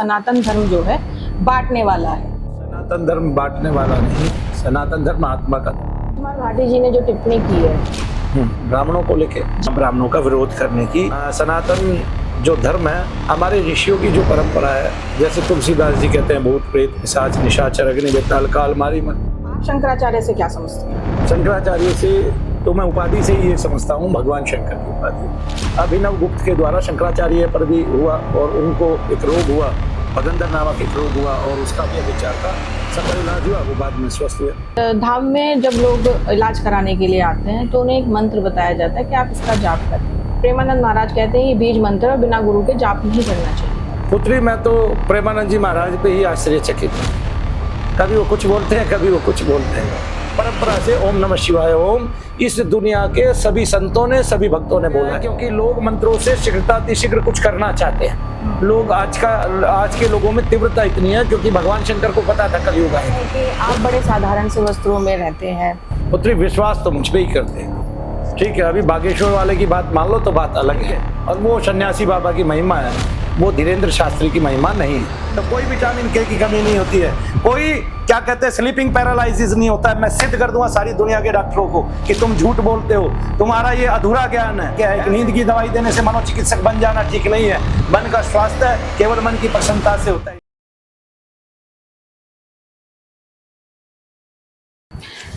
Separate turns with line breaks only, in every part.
सनातन धर्म जो है बांटने वाला है।
सनातन धर्म बांटने वाला नहीं, सनातन धर्म आत्मा का धर्म।
कुमार भाटी जी ने जो टिप्पणी की है
ब्राह्मणों को लेके, ब्राह्मणों का विरोध करने की, सनातन जो धर्म है हमारे ऋषियों की जो परंपरा है, जैसे तुलसीदास जी कहते हैं भूत प्रेत पिशाच निशाचर अग्नि बेताल काल मारी मन।
आप शंकराचार्य से क्या समझते हैं?
शंकराचार्य से तो मैं उपाधि से ही ये समझता हूँ, भगवान शंकर की उपाधि। अभिनव गुप्त के द्वारा शंकराचार्य पर भी हुआ और उनको एक रोग हुआ, भगंदर नामक एक रोग हुआ और उसका भी विचार का सफल इलाज हुआ, वो बाद में स्वस्थ हुए।
धाम में जब लोग इलाज कराने के लिए आते हैं तो उन्हें एक मंत्र बताया जाता है कि आप इसका जाप करें। प्रेमानंद महाराज कहते हैं ये बीज मंत्र और बिना गुरु के जाप नहीं करना चाहिए।
पुत्री, मैं तो प्रेमानंद जी महाराज पे ही आश्चर्यचकित हूँ। कभी वो कुछ बोलते हैं, कभी वो कुछ बोलते हैं। परंपरा से ओम नमः शिवाय ओम इस दुनिया के सभी संतों ने, सभी भक्तों ने बोला है, क्योंकि लोग मंत्रों से शीघ्र कुछ करना चाहते हैं। लोग आज के लोगों में तीव्रता इतनी है क्योंकि भगवान शंकर को पता था कलयुग आएगा।
कि आप बड़े साधारण से वस्त्रों में रहते हैं।
पुत्री, विश्वास तो मुझ पे ही करते हैं, ठीक है। अभी बागेश्वर वाले की बात मान लो तो बात अलग है, और वो सन्यासी बाबा की महिमा है, वो धीरेन्द्र शास्त्री की महिमा नहीं है। तो कोई विटामिन के की कमी नहीं होती है, कोई क्या कहते हैं स्लीपिंग पैरालिसिस नहीं होता है। मैं सिद्ध कर दूंगा सारी दुनिया के डॉक्टरों को कि तुम झूठ बोलते हो, तुम्हारा ये अधूरा ज्ञान है। क्या है, नींद की दवाई देने से मनोचिकित्सक बन जाना ठीक नहीं है। मन का स्वास्थ्य केवल मन की प्रसन्नता से होता है।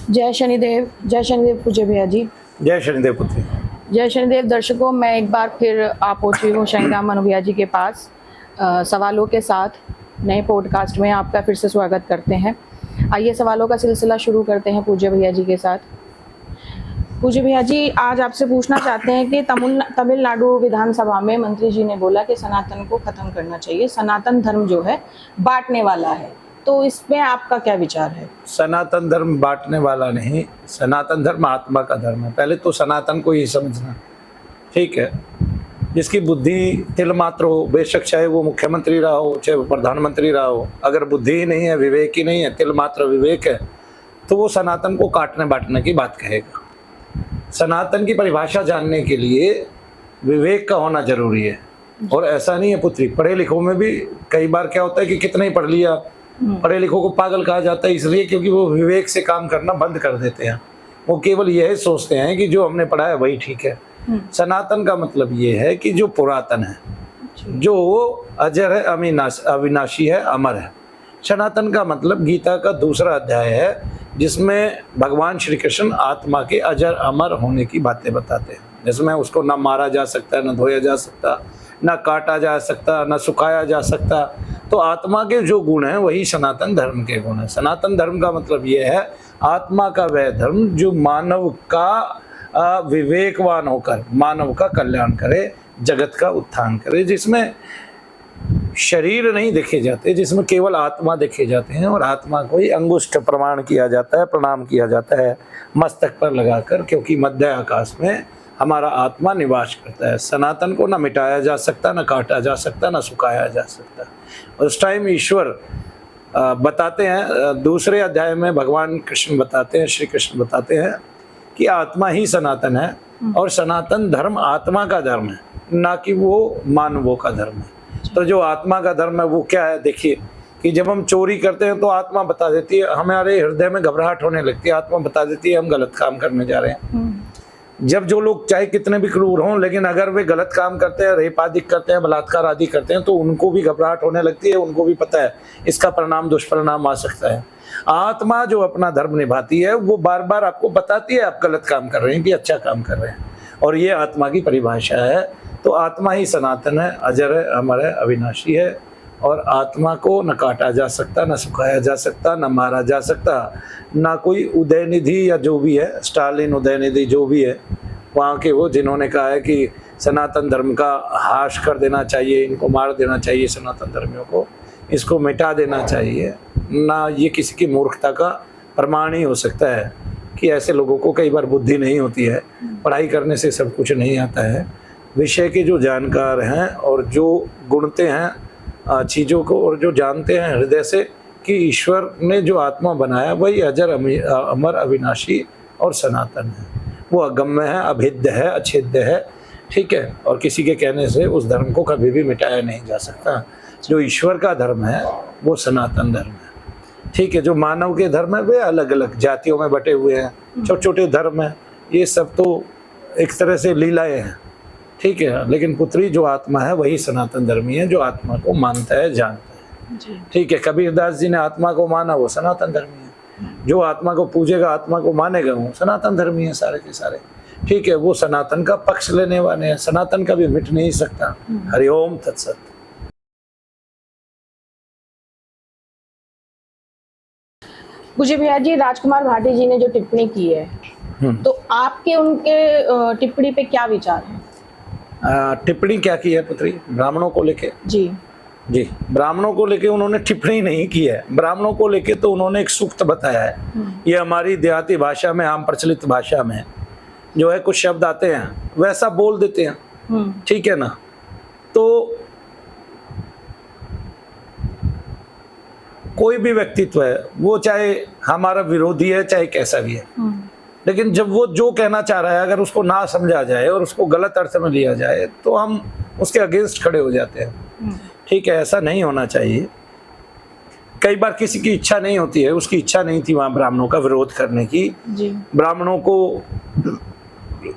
जय शनिदेव, जय शनिदेव पूज्य भैया जी।
जय शनिदेव पुत्री।
जय शनिदेव। दर्शकों, मैं एक बार फिर आप पहुंची हूँ शनिराम मनु भैया जी के पास सवालों के साथ नए पॉडकास्ट में आपका फिर से स्वागत करते हैं। आइए सवालों का सिलसिला शुरू करते हैं पूज्य भैया जी के साथ। पूज्य भैया जी, आज आपसे पूछना चाहते हैं कि तमिलनाडु विधानसभा में मंत्री जी ने बोला कि सनातन को खत्म करना चाहिए, सनातन धर्म जो है बांटने वाला है, तो इसमें आपका क्या विचार है?
सनातन धर्म बांटने वाला नहीं, सनातन धर्म आत्मा का धर्म है। पहले तो सनातन को ही समझना, ठीक है। जिसकी बुद्धि तिल मात्र हो, बेशक चाहे वो मुख्यमंत्री रहा हो, चाहे वो प्रधानमंत्री रहा हो, अगर बुद्धि ही नहीं है, विवेक ही नहीं है, तिल मात्र विवेक है, तो वो सनातन को काटने बांटने की बात कहेगा। सनातन की परिभाषा जानने के लिए विवेक का होना जरूरी है। और ऐसा नहीं है पुत्री, पढ़े लिखों में भी कई बार क्या होता है कि कितना ही पढ़ लिया, पढ़े लिखों को पागल कहा जाता है, इसलिए क्योंकि वो विवेक से काम करना बंद कर देते हैं। वो केवल यही सोचते हैं कि जो हमने पढ़ा है वही ठीक है। सनातन का मतलब ये है कि जो पुरातन है, जो अजर है, अविनाशी है, अमर है। सनातन का मतलब गीता का दूसरा अध्याय है, जिसमें भगवान श्री कृष्ण आत्मा के अजर अमर होने की बातें बताते हैं, जिसमें उसको ना मारा जा सकता, ना धोया जा सकता, ना काटा जा सकता, ना सुखाया जा सकता। तो आत्मा के जो गुण हैं वही सनातन धर्म के गुण हैं। सनातन धर्म का मतलब ये है आत्मा का वह धर्म जो मानव का विवेकवान होकर मानव का कल्याण करे, जगत का उत्थान करे, जिसमें शरीर नहीं देखे जाते, जिसमें केवल आत्मा देखे जाते हैं, और आत्मा को ही अंगुष्ठ प्रमाण किया जाता है, प्रणाम किया जाता है मस्तक पर लगाकर, क्योंकि मध्य आकाश में हमारा आत्मा निवास करता है। सनातन को ना मिटाया जा सकता, ना काटा जा सकता, ना सुखाया जा सकता। उस टाइम ईश्वर बताते हैं, दूसरे अध्याय में भगवान कृष्ण बताते हैं, श्री कृष्ण बताते हैं कि आत्मा ही सनातन है, और सनातन धर्म आत्मा का धर्म है, ना कि वो मानवों का धर्म है। तो जो आत्मा का धर्म है वो क्या है? देखिए कि जब हम चोरी करते हैं तो आत्मा बता देती है, हमारे हृदय में घबराहट होने लगती है, आत्मा बता देती है हम गलत काम करने जा रहे हैं। जब जो लोग चाहे कितने भी क्रूर हों, लेकिन अगर वे गलत काम करते हैं, रेप आदि करते हैं, बलात्कार आदि करते हैं, तो उनको भी घबराहट होने लगती है, उनको भी पता है इसका परिणाम दुष्परिणाम आ सकता है। आत्मा जो अपना धर्म निभाती है वो बार बार आपको बताती है आप गलत काम कर रहे हैं कि अच्छा काम कर रहे हैं, और ये आत्मा की परिभाषा है। तो आत्मा ही सनातन है, अजर है, अमर है, अविनाशी है, और आत्मा को न काटा जा सकता, न सुखाया जा सकता, न मारा जा सकता, ना कोई उदयनिधि या जो भी है, स्टालिन उदयनिधि जो भी है वहाँ के, वो जिन्होंने कहा है कि सनातन धर्म का हाश कर देना चाहिए, इनको मार देना चाहिए, सनातन धर्मियों को इसको मिटा देना चाहिए, ना ये किसी की मूर्खता का प्रमाण ही हो सकता है कि ऐसे लोगों को कई बार बुद्धि नहीं होती है, पढ़ाई करने से सब कुछ नहीं आता है। विषय के जो जानकार हैं और जो गुणते हैं चीज़ों को, और जो जानते हैं हृदय से कि ईश्वर ने जो आत्मा बनाया वही अजर अमर अविनाशी और सनातन है, वो अगम्य है, अभेद्य है, अछेद्य है, ठीक है। और किसी के कहने से उस धर्म को कभी भी मिटाया नहीं जा सकता। जो ईश्वर का धर्म है वो सनातन धर्म है। ठीक है, जो मानव के धर्म है वे अलग अलग जातियों में बटे हुए हैं, छोटे छोटे धर्म है, ये सब तो एक तरह से लीलाएं हैं। ठीक है, लेकिन पुत्री जो आत्मा है वही सनातन धर्मी है, जो आत्मा को मानता है, जानता है। ठीक है, कबीरदास जी ने आत्मा को माना, वो सनातन धर्मी है। जो आत्मा को पूजेगा, आत्मा को मानेगा, वो सनातन धर्मी है सारे के सारे। ठीक है, वो सनातन का पक्ष लेने वाले हैं, सनातन का भी मिट नहीं सकता। हरिओम तत्सत।
पूज्य भैया जी, राजकुमार भाटी जी ने जो टिप्पणी की है, तो आपके उनके टिप्पणी पे क्या विचार है?
टिप्पणी क्या की है पुत्री? ब्राह्मणों को लेके?
जी
जी, ब्राह्मणों को लेके उन्होंने टिप्पणी नहीं की है। ब्राह्मणों को लेके तो उन्होंने एक सूक्त बताया है। ये हमारी देहाती भाषा में, आम प्रचलित भाषा में जो है कुछ शब्द आते हैं वैसा बोल देते हैं। ठीक है ना, तो कोई भी व्यक्तित्व है वो चाहे हमारा विरोधी है चाहे कैसा भी है, लेकिन जब वो जो कहना चाह रहा है अगर उसको ना समझा जाए और उसको गलत अर्थ में लिया जाए तो हम उसके अगेंस्ट खड़े हो जाते हैं। ठीक है, ऐसा नहीं होना चाहिए। कई बार किसी की इच्छा नहीं होती है, उसकी इच्छा नहीं थी वहाँ ब्राह्मणों का विरोध करने की, ब्राह्मणों को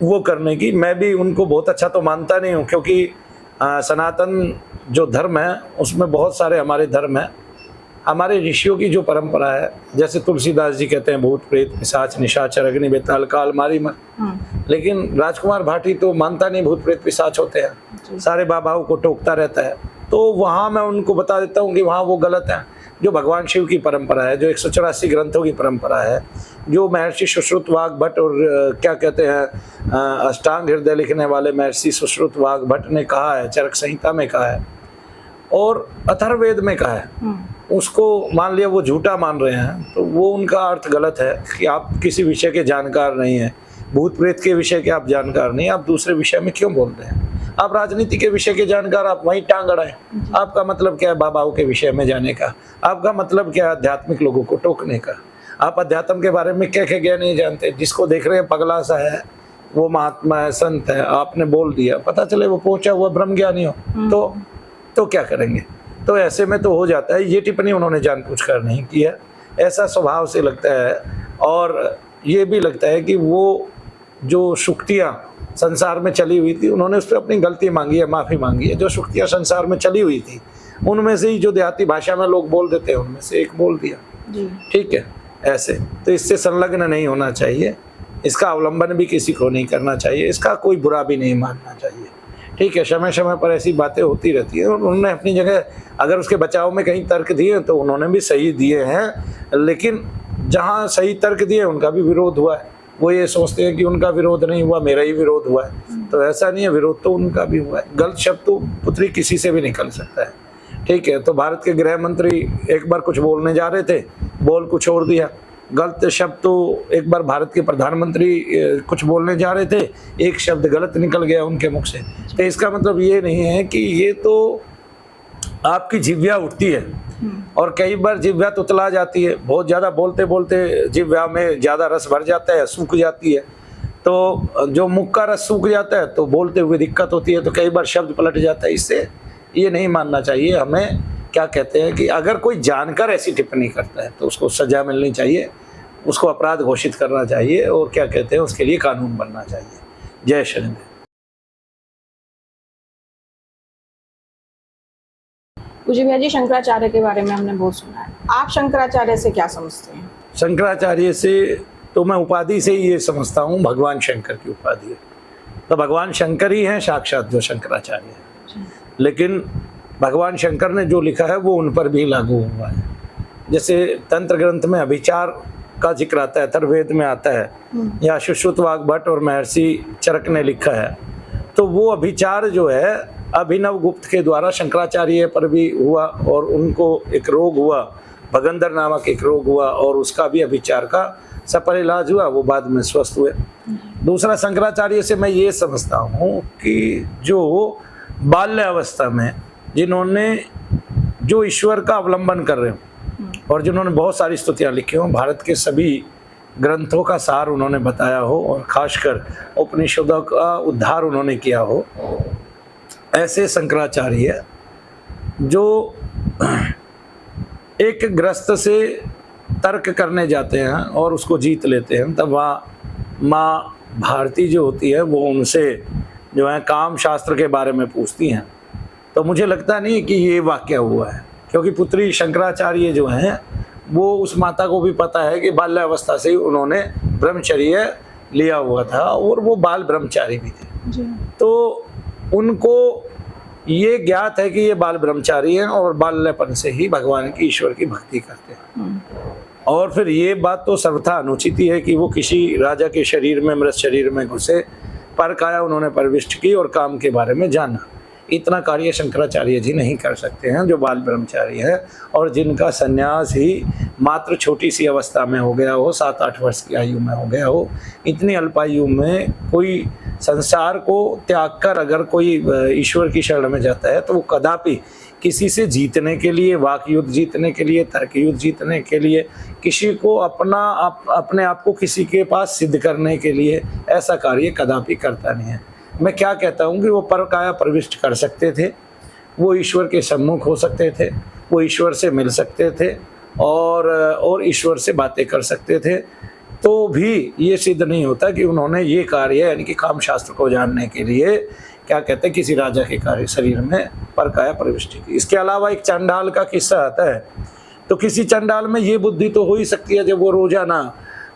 वो करने की। मैं भी उनको बहुत अच्छा तो मानता नहीं हूँ, क्योंकि सनातन जो धर्म है उसमें बहुत सारे हमारे धर्म हैं। हमारे ऋषियों की जो परंपरा है, जैसे तुलसीदास जी कहते हैं भूत प्रेत पिशाच निशाचर अग्नि बेताल काल मारी मर, लेकिन राजकुमार भाटी तो मानता नहीं भूत प्रेत पिशाच होते हैं, सारे बाबाओं को टोकता रहता है। तो वहाँ मैं उनको बता देता हूँ कि वहाँ वो गलत है। जो भगवान शिव की परंपरा है, जो 184 ग्रंथों की परंपरा है, जो महर्षि सुश्रुत वाघ भट्ट और क्या कहते हैं अष्टांग हृदय लिखने वाले महर्षि सुश्रुत वाघ भट्ट ने कहा है, चरक संहिता में कहा है और अथर्ववेद में कहा है, उसको मान लिया वो झूठा मान रहे हैं, तो वो उनका अर्थ गलत है कि आप किसी विषय के जानकार नहीं हैं। भूत प्रेत के विषय के आप जानकार नहीं, आप दूसरे विषय में क्यों बोल रहे हैं? आप राजनीति के विषय के जानकार, आप वहीं टांग अड़ाएं। आपका मतलब क्या है बाबाओं के विषय में जाने का? आपका मतलब क्या है आध्यात्मिक लोगों को टोकने का? आप अध्यात्म के बारे में क्या क्या ज्ञान नहीं जानते? जिसको देख रहे हैं पगला सा है, वो महात्मा है, संत है, आपने बोल दिया, पता चले वो पहुंचा हुआ ब्रह्म ज्ञानी हो तो क्या करेंगे? तो ऐसे में तो हो जाता है। ये टिप्पणी उन्होंने जानबूझकर नहीं की है, ऐसा स्वभाव से लगता है। और ये भी लगता है कि वो जो शुक्तियाँ संसार में चली हुई थी, उन्होंने उस पर अपनी गलती मांगी है, माफ़ी मांगी है। जो शुक्तियाँ संसार में चली हुई थी उनमें से ही जो देहाती भाषा में लोग बोल देते हैं उनमें से एक बोल दिया। ठीक है, ऐसे तो इससे संलग्न नहीं होना चाहिए, इसका अवलंबन भी किसी को नहीं करना चाहिए, इसका कोई बुरा भी नहीं मानना चाहिए। ठीक है, समय समय पर ऐसी बातें होती रहती है और उन्होंने अपनी जगह अगर उसके बचाव में कहीं तर्क दिए तो उन्होंने भी सही दिए हैं, लेकिन जहाँ सही तर्क दिए उनका भी विरोध हुआ है। वो ये सोचते हैं कि उनका विरोध नहीं हुआ, मेरा ही विरोध हुआ है, तो ऐसा नहीं है, विरोध तो उनका भी हुआ है। गलत शब्द तो पुत्री किसी से भी निकल सकता है। ठीक है, तो भारत के गृह मंत्री एक बार कुछ बोलने जा रहे थे, बोल कुछ और दिया। गलत शब्द तो एक बार भारत के प्रधानमंत्री कुछ बोलने जा रहे थे, एक शब्द गलत निकल गया उनके मुख से। तो इसका मतलब ये नहीं है कि ये तो आपकी जिह्वा उठती है और कई बार जिह्वा तुतला जाती है, बहुत ज़्यादा बोलते बोलते जिह्वा में ज़्यादा रस भर जाता है, सूख जाती है। तो जो मुख का रस सूख जाता है तो बोलते हुए दिक्कत होती है, तो कई बार शब्द पलट जाता है। इससे ये नहीं मानना चाहिए। हमें क्या कहते हैं कि अगर कोई जानकर ऐसी टिप्पणी करता है तो उसको सजा मिलनी चाहिए, उसको अपराध घोषित करना चाहिए और क्या कहते हैं उसके लिए कानून बनना चाहिए। जय शनिदेव।
पूज्य भैया जी, शंकराचार्य के बारे में हमने बहुत सुना है, आप शंकराचार्य से क्या समझते हैं?
शंकराचार्य से तो मैं उपाधि से ही ये समझता हूँ, भगवान शंकर की उपाधि है, तो भगवान शंकर ही हैं साक्षात जो शंकराचार्य है। लेकिन भगवान शंकर ने जो लिखा है वो उन पर भी लागू हुआ है। जैसे तंत्र ग्रंथ में अभिचार का जिक्र आता है, अथर्ववेद में आता है, या सुश्रुत वाघ भट्ट और महर्षि चरक ने लिखा है, तो वो अभिचार जो है अभिनव गुप्त के द्वारा शंकराचार्य पर भी हुआ और उनको एक रोग हुआ, भगंदर नामक एक रोग हुआ और उसका भी अभिचार का सफल इलाज हुआ, वो बाद में स्वस्थ हुए। दूसरा, शंकराचार्य से मैं ये समझता हूँ कि जो बाल्य अवस्था में जिन्होंने जो ईश्वर का अवलंबन कर रहे हो और जिन्होंने बहुत सारी स्तुतियाँ लिखी हों, भारत के सभी ग्रंथों का सार उन्होंने बताया हो और खासकर उपनिषदों का उद्धार उन्होंने किया हो, ऐसे शंकराचार्य जो एक ग्रस्त से तर्क करने जाते हैं और उसको जीत लेते हैं, तब वहाँ माँ भारती जो होती है वो उनसे जो है काम शास्त्र के बारे में पूछती हैं। तो मुझे लगता नहीं कि ये वाक़या हुआ है, क्योंकि पुत्री शंकराचार्य जो हैं वो उस माता को भी पता है कि बाल्यावस्था से ही उन्होंने ब्रह्मचर्य लिया हुआ था और वो बाल ब्रह्मचारी भी थे
जी।
तो उनको ये ज्ञात है कि ये बाल ब्रह्मचारी हैं और बाल्यपन से ही भगवान की ईश्वर की भक्ति करते हैं। और फिर ये बात तो सर्वथा अनुचित ही है कि वो किसी राजा के शरीर में, मृत शरीर में घुसे, पर काया उन्होंने प्रविष्ट की और काम के बारे में जाना। इतना कार्य शंकराचार्य जी नहीं कर सकते हैं, जो बाल ब्रह्मचारी हैं और जिनका संन्यास ही मात्र छोटी सी अवस्था में हो गया हो, 7-8 वर्ष की आयु में हो गया हो। इतनी अल्पायु में कोई संसार को त्याग कर अगर कोई ईश्वर की शरण में जाता है तो वो कदापि किसी से जीतने के लिए, वाक युद्ध जीतने के लिए, तर्क युद्ध जीतने के लिए, किसी को अपने आप को किसी के पास सिद्ध करने के लिए ऐसा कार्य कदापि करता नहीं है। मैं क्या कहता हूँ कि वो परकाया प्रविष्ट कर सकते थे, वो ईश्वर के सम्मुख हो सकते थे, वो ईश्वर से मिल सकते थे और ईश्वर से बातें कर सकते थे, तो भी ये सिद्ध नहीं होता कि उन्होंने ये कार्य यानी कि काम शास्त्र को जानने के लिए क्या कहते हैं किसी राजा के कार्य शरीर में परकाया प्रविष्टि की। इसके अलावा एक चंडाल का किस्सा आता है। तो किसी चंडाल में ये बुद्धि तो हो ही सकती है जब वो रोजाना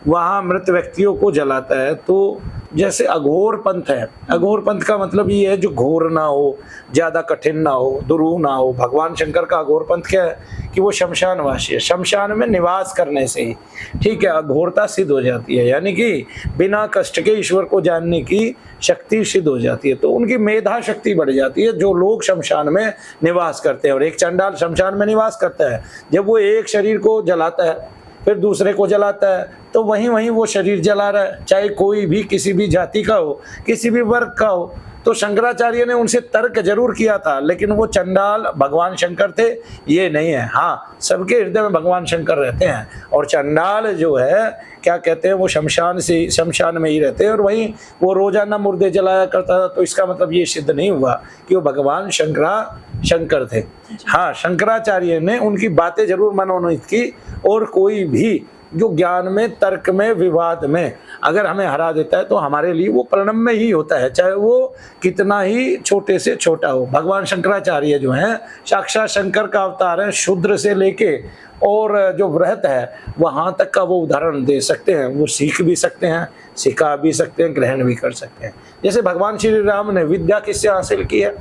वहाँ मृत व्यक्तियों को जलाता है। तो जैसे अघोर पंथ है, अघोर पंथ का मतलब ये है जो घोर ना हो, ज़्यादा कठिन ना हो, दुरूह ना हो। भगवान शंकर का अघोर पंथ क्या है कि वो शमशानवासी है, शमशान में निवास करने से ही ठीक है अघोरता सिद्ध हो जाती है, यानी कि बिना कष्ट के ईश्वर को जानने की शक्ति सिद्ध हो जाती है। तो उनकी मेधा शक्ति बढ़ जाती है जो लोग शमशान में निवास करते हैं। और एक चंडाल शमशान में निवास करता है, जब वो एक शरीर को जलाता है फिर दूसरे को जलाता है, तो वहीं वो शरीर जला रहा है, चाहे कोई भी किसी भी जाति का हो, किसी भी वर्ग का हो। तो शंकराचार्य ने उनसे तर्क जरूर किया था, लेकिन वो चंडाल भगवान शंकर थे ये नहीं है। हाँ, सबके हृदय में भगवान शंकर रहते हैं और चंडाल जो है क्या कहते हैं वो शमशान में ही रहते हैं और वहीं वो रोजाना मुर्दे जलाया करता था। तो इसका मतलब ये सिद्ध नहीं हुआ कि वो भगवान शंकर थे। हाँ, शंकराचार्य ने उनकी बातें जरूर मनोनीत की और कोई भी जो ज्ञान में, तर्क में, विवाद में अगर हमें हरा देता है तो हमारे लिए वो प्रणम्य ही होता है, चाहे वो कितना ही छोटे से छोटा हो। भगवान शंकराचार्य जो हैं साक्षात शंकर का अवतार है, शूद्र से लेके और जो व्रत है वहाँ तक का वो उदाहरण दे सकते हैं। वो सीख भी सकते हैं, सिखा भी सकते हैं, ग्रहण भी कर सकते हैं। जैसे भगवान श्री राम ने विद्या किससे हासिल की है?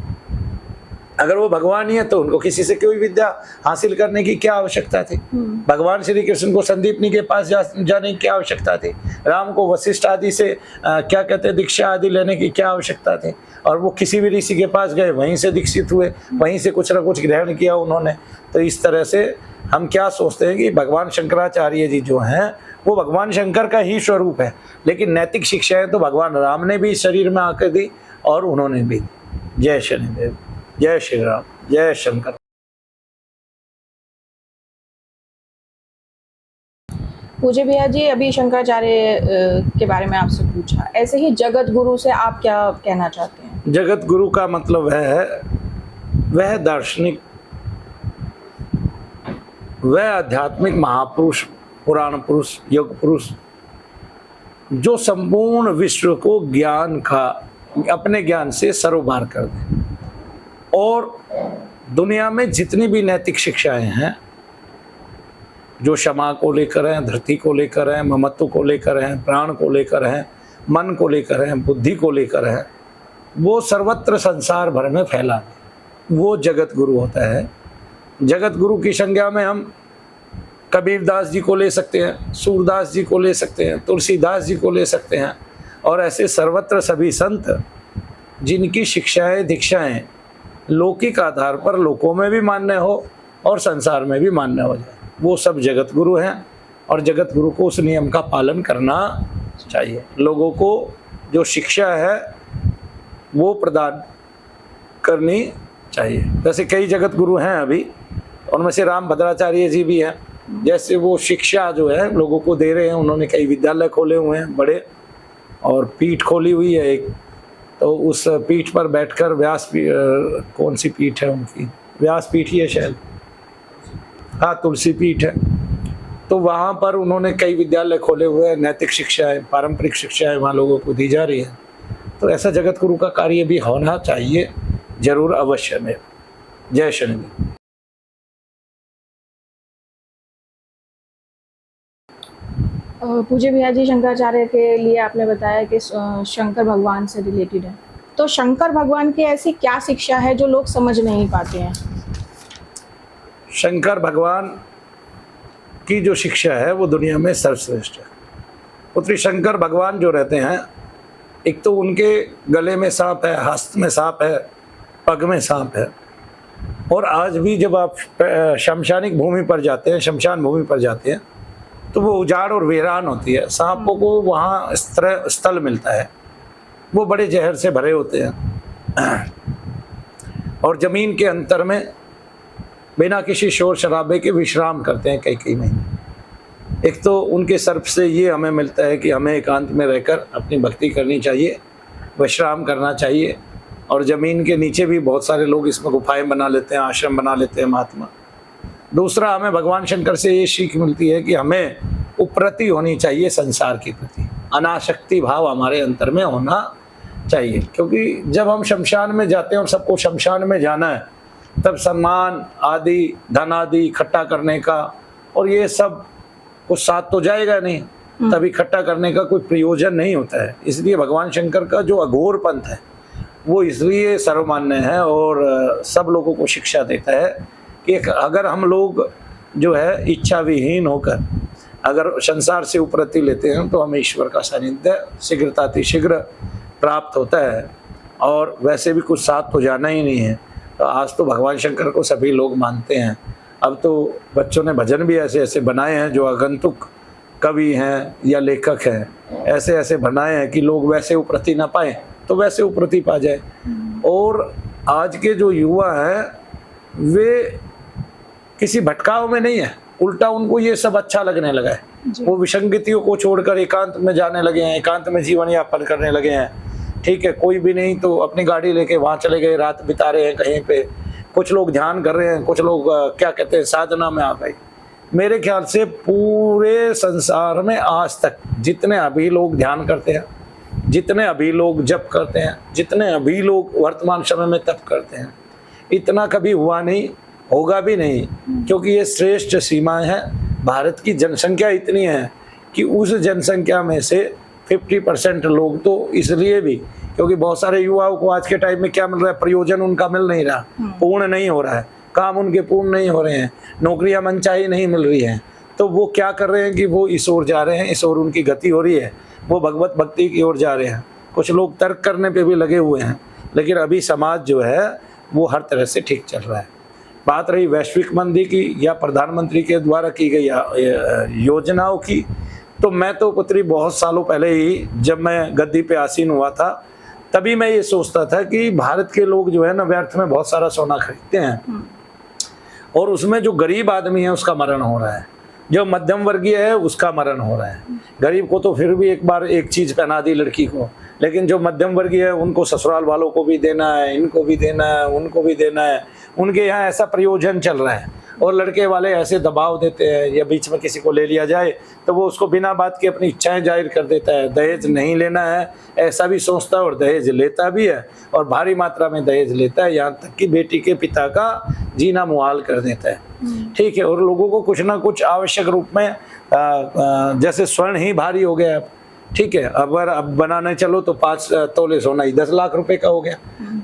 अगर वो भगवान ही है तो उनको किसी से कोई विद्या हासिल करने की क्या आवश्यकता थी? भगवान श्री कृष्ण को संदीपनी के पास जाने की क्या आवश्यकता थी? राम को वशिष्ठ आदि से क्या कहते हैं दीक्षा आदि लेने की क्या आवश्यकता थी? और वो किसी भी ऋषि के पास गए, वहीं से दीक्षित हुए, वहीं से कुछ ना कुछ ग्रहण किया उन्होंने। तो इस तरह से हम क्या सोचते हैं कि भगवान शंकराचार्य जी जो हैं वो भगवान शंकर का ही स्वरूप है, लेकिन नैतिक शिक्षाएं तो भगवान राम ने भी शरीर में आकर दी और उन्होंने भी। जय शनिदेव, जय श्री राम, जय शंकर।
पूज्य भैया जी, अभी शंकराचार्य के बारे में आपसे पूछा, ऐसे ही जगत गुरु से आप क्या कहना चाहते हैं?
जगत गुरु का मतलब है वह दार्शनिक, वह आध्यात्मिक महापुरुष, पुराण पुरुष, योग पुरुष जो संपूर्ण विश्व को ज्ञान का अपने ज्ञान से सरोबार कर दे और दुनिया में जितनी भी नैतिक शिक्षाएं हैं जो क्षमा को लेकर हैं, धरती को लेकर हैं, ममत्व को लेकर हैं, प्राण को लेकर हैं, मन को लेकर हैं, बुद्धि को लेकर हैं, वो सर्वत्र संसार भर में फैला दे, वो जगत गुरु होता है। जगत गुरु की संज्ञा में हम कबीरदास जी को ले सकते हैं, सूरदास जी को ले सकते हैं, तुलसीदास जी को ले सकते हैं और ऐसे सर्वत्र सभी संत जिनकी शिक्षाएं, दीक्षाएं लौकिक आधार पर लोकों में भी मान्य हो और संसार में भी मान्य हो जाए, वो सब जगत गुरु हैं। और जगत गुरु को उस नियम का पालन करना चाहिए। लोगों को जो शिक्षा है वो प्रदान करनी चाहिए। वैसे कई जगत गुरु हैं अभी, उनमें से राम भद्राचार्य जी भी हैं। जैसे वो शिक्षा जो है लोगों को दे रहे हैं, उन्होंने कई विद्यालय खोले हुए हैं बड़े और पीठ खोली हुई है एक, तो उस पीठ पर बैठकर व्यास कौन सी पीठ है उनकी, व्यासपीठ ही है शायद, हाँ तुलसी पीठ है। तो वहाँ पर उन्होंने कई विद्यालय खोले हुए हैं, नैतिक शिक्षाएं, पारंपरिक शिक्षाएं वहाँ लोगों को दी जा रही है। तो ऐसा जगत गुरु का कार्य भी होना चाहिए, जरूर, अवश्य में। जय शनि।
पूज्य भैया जी, शंकराचार्य के लिए आपने बताया कि शंकर भगवान से रिलेटेड है, तो शंकर भगवान की ऐसी क्या शिक्षा है जो लोग समझ नहीं पाते हैं?
शंकर भगवान की जो शिक्षा है वो दुनिया में सर्वश्रेष्ठ है। पुत्री, शंकर भगवान जो रहते हैं, एक तो उनके गले में सांप है, हस्त में सांप है, पग में सांप है। और आज भी जब आप शमशानिक भूमि पर जाते हैं, शमशान भूमि पर जाते हैं, तो वो उजाड़ और वीरान होती है। सांपों को वहाँ स्थल मिलता है, वो बड़े जहर से भरे होते हैं और ज़मीन के अंतर में बिना किसी शोर शराबे के विश्राम करते हैं कई कई महीने। एक तो उनके सर्प से ये हमें मिलता है कि हमें एकांत में रहकर अपनी भक्ति करनी चाहिए, विश्राम करना चाहिए। और ज़मीन के नीचे भी बहुत सारे लोग इसमें गुफाएं बना लेते हैं, आश्रम बना लेते हैं महात्मा। दूसरा, हमें भगवान शंकर से ये सीख मिलती है कि हमें उपरति होनी चाहिए संसार के प्रति, अनासक्ति भाव हमारे अंतर में होना चाहिए। क्योंकि जब हम शमशान में जाते हैं और सबको शमशान में जाना है, तब सम्मान आदि, धन आदि इकट्ठा करने का और ये सब कुछ साथ तो जाएगा नहीं, तब इकट्ठा करने का कोई प्रयोजन नहीं होता है। इसलिए भगवान शंकर का जो अघोर पंथ है वो इसलिए सर्वमान्य है और सब लोगों को शिक्षा देता है कि अगर हम लोग जो है इच्छा विहीन होकर अगर संसार से उपरति लेते हैं तो हमें ईश्वर का सानिध्य शीघ्र प्राप्त होता है। और वैसे भी कुछ साथ तो जाना ही नहीं है। तो आज तो भगवान शंकर को सभी लोग मानते हैं। अब तो बच्चों ने भजन भी ऐसे ऐसे बनाए हैं, जो आगंतुक कवि हैं या लेखक हैं, ऐसे ऐसे बनाए हैं कि लोग वैसे उपरति ना पाए तो वैसे उपरति पा जाए। और आज के जो युवा हैं वे किसी भटकाव में नहीं है, उल्टा उनको ये सब अच्छा लगने लगा है। वो विसंगतियों को छोड़कर एकांत में जाने लगे हैं, एकांत में जीवन यापन करने लगे हैं। ठीक है, कोई भी नहीं तो अपनी गाड़ी लेके वहाँ चले गए, रात बिता रहे हैं कहीं पे। कुछ लोग ध्यान कर रहे हैं, कुछ लोग क्या कहते हैं साधना में आ गए। मेरे ख्याल से पूरे संसार में आज तक जितने अभी लोग ध्यान करते हैं, जितने अभी लोग जप करते हैं, जितने अभी लोग वर्तमान समय में तप करते हैं, इतना कभी हुआ नहीं, होगा भी नहीं। क्योंकि ये श्रेष्ठ सीमाएं हैं। भारत की जनसंख्या इतनी है कि उस जनसंख्या में से 50% लोग तो इसलिए भी क्योंकि बहुत सारे युवाओं को आज के टाइम में क्या मिल रहा है, प्रयोजन उनका मिल नहीं रहा, पूर्ण नहीं हो रहा है, काम उनके पूर्ण नहीं हो रहे हैं, नौकरियां मनचाही नहीं मिल रही हैं। तो वो क्या कर रहे हैं कि वो इस ओर जा रहे हैं, इस ओर उनकी गति हो रही है, वो भगवत भक्ति की ओर जा रहे हैं। कुछ लोग तर्क करने पे भी लगे हुए हैं, लेकिन अभी समाज जो है वो हर तरह से ठीक चल रहा है। बात रही वैश्विक मंदी की या प्रधानमंत्री के द्वारा की गई योजनाओं की, तो मैं तो पुत्री बहुत सालों पहले ही जब मैं गद्दी पे आसीन हुआ था, तभी मैं ये सोचता था कि भारत के लोग जो है ना व्यर्थ में बहुत सारा सोना खरीदते हैं और उसमें जो गरीब आदमी है उसका मरण हो रहा है, जो मध्यम वर्गीय है उसका मरण हो रहा है। गरीब को तो फिर भी एक बार एक चीज़ पहना दी लड़की को, लेकिन जो मध्यम वर्गीय है उनको ससुराल वालों को भी देना है, इनको भी देना है, उनको भी देना है। उनके यहाँ ऐसा प्रयोजन चल रहा है और लड़के वाले ऐसे दबाव देते हैं, या बीच में किसी को ले लिया जाए तो वो उसको बिना बात के अपनी इच्छाएं जाहिर कर देता है। दहेज नहीं लेना है ऐसा भी सोचता है और दहेज लेता भी है, और भारी मात्रा में दहेज लेता है, यहाँ तक कि बेटी के पिता का जीना मुहाल कर देता है। ठीक है, और लोगों को कुछ ना कुछ आवश्यक रूप में जैसे स्वर्ण ही भारी हो गया है। ठीक है, अगर अब बनाने चलो तो 5 तोले सोना ही 10 लाख रुपए का हो गया।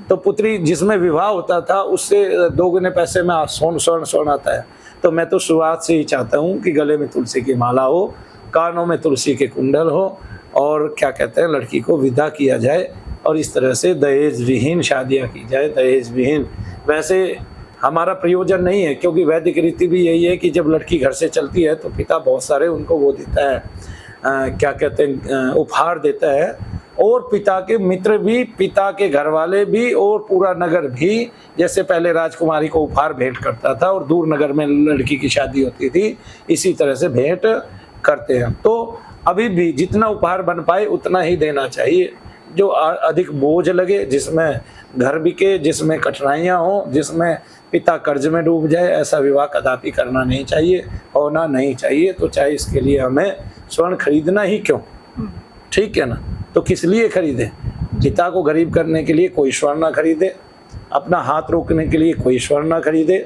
तो पुत्री जिसमें विवाह होता था उससे 2 गुने पैसे में स्वर्ण आता है। तो मैं तो शुरुआत से ही चाहता हूँ कि गले में तुलसी की माला हो, कानों में तुलसी के कुंडल हो, और क्या कहते हैं लड़की को विदा किया जाए, और इस तरह से दहेज विहीन शादियाँ की जाए। दहेज विहीन वैसे हमारा प्रयोजन नहीं है, क्योंकि वैदिक रीति भी यही है कि जब लड़की घर से चलती है तो पिता बहुत सारे उनको वो देता है, क्या कहते हैं उपहार देता है, और पिता के मित्र भी, पिता के घर वाले भी, और पूरा नगर भी। जैसे पहले राजकुमारी को उपहार भेंट करता था और दूर नगर में लड़की की शादी होती थी, इसी तरह से भेंट करते हैं। तो अभी भी जितना उपहार बन पाए उतना ही देना चाहिए। जो अधिक बोझ लगे, जिसमें घर बिके, जिसमें कठिनाइयाँ हों, जिसमें पिता कर्ज में डूब जाए, ऐसा विवाह कदापि करना नहीं चाहिए, होना नहीं चाहिए। तो चाहे इसके लिए हमें स्वर्ण खरीदना ही क्यों, ठीक है ना, तो किस लिए खरीदे? पिता को गरीब करने के लिए कोई स्वर्ण ना खरीदे, अपना हाथ रोकने के लिए कोई स्वर्ण ना खरीदे।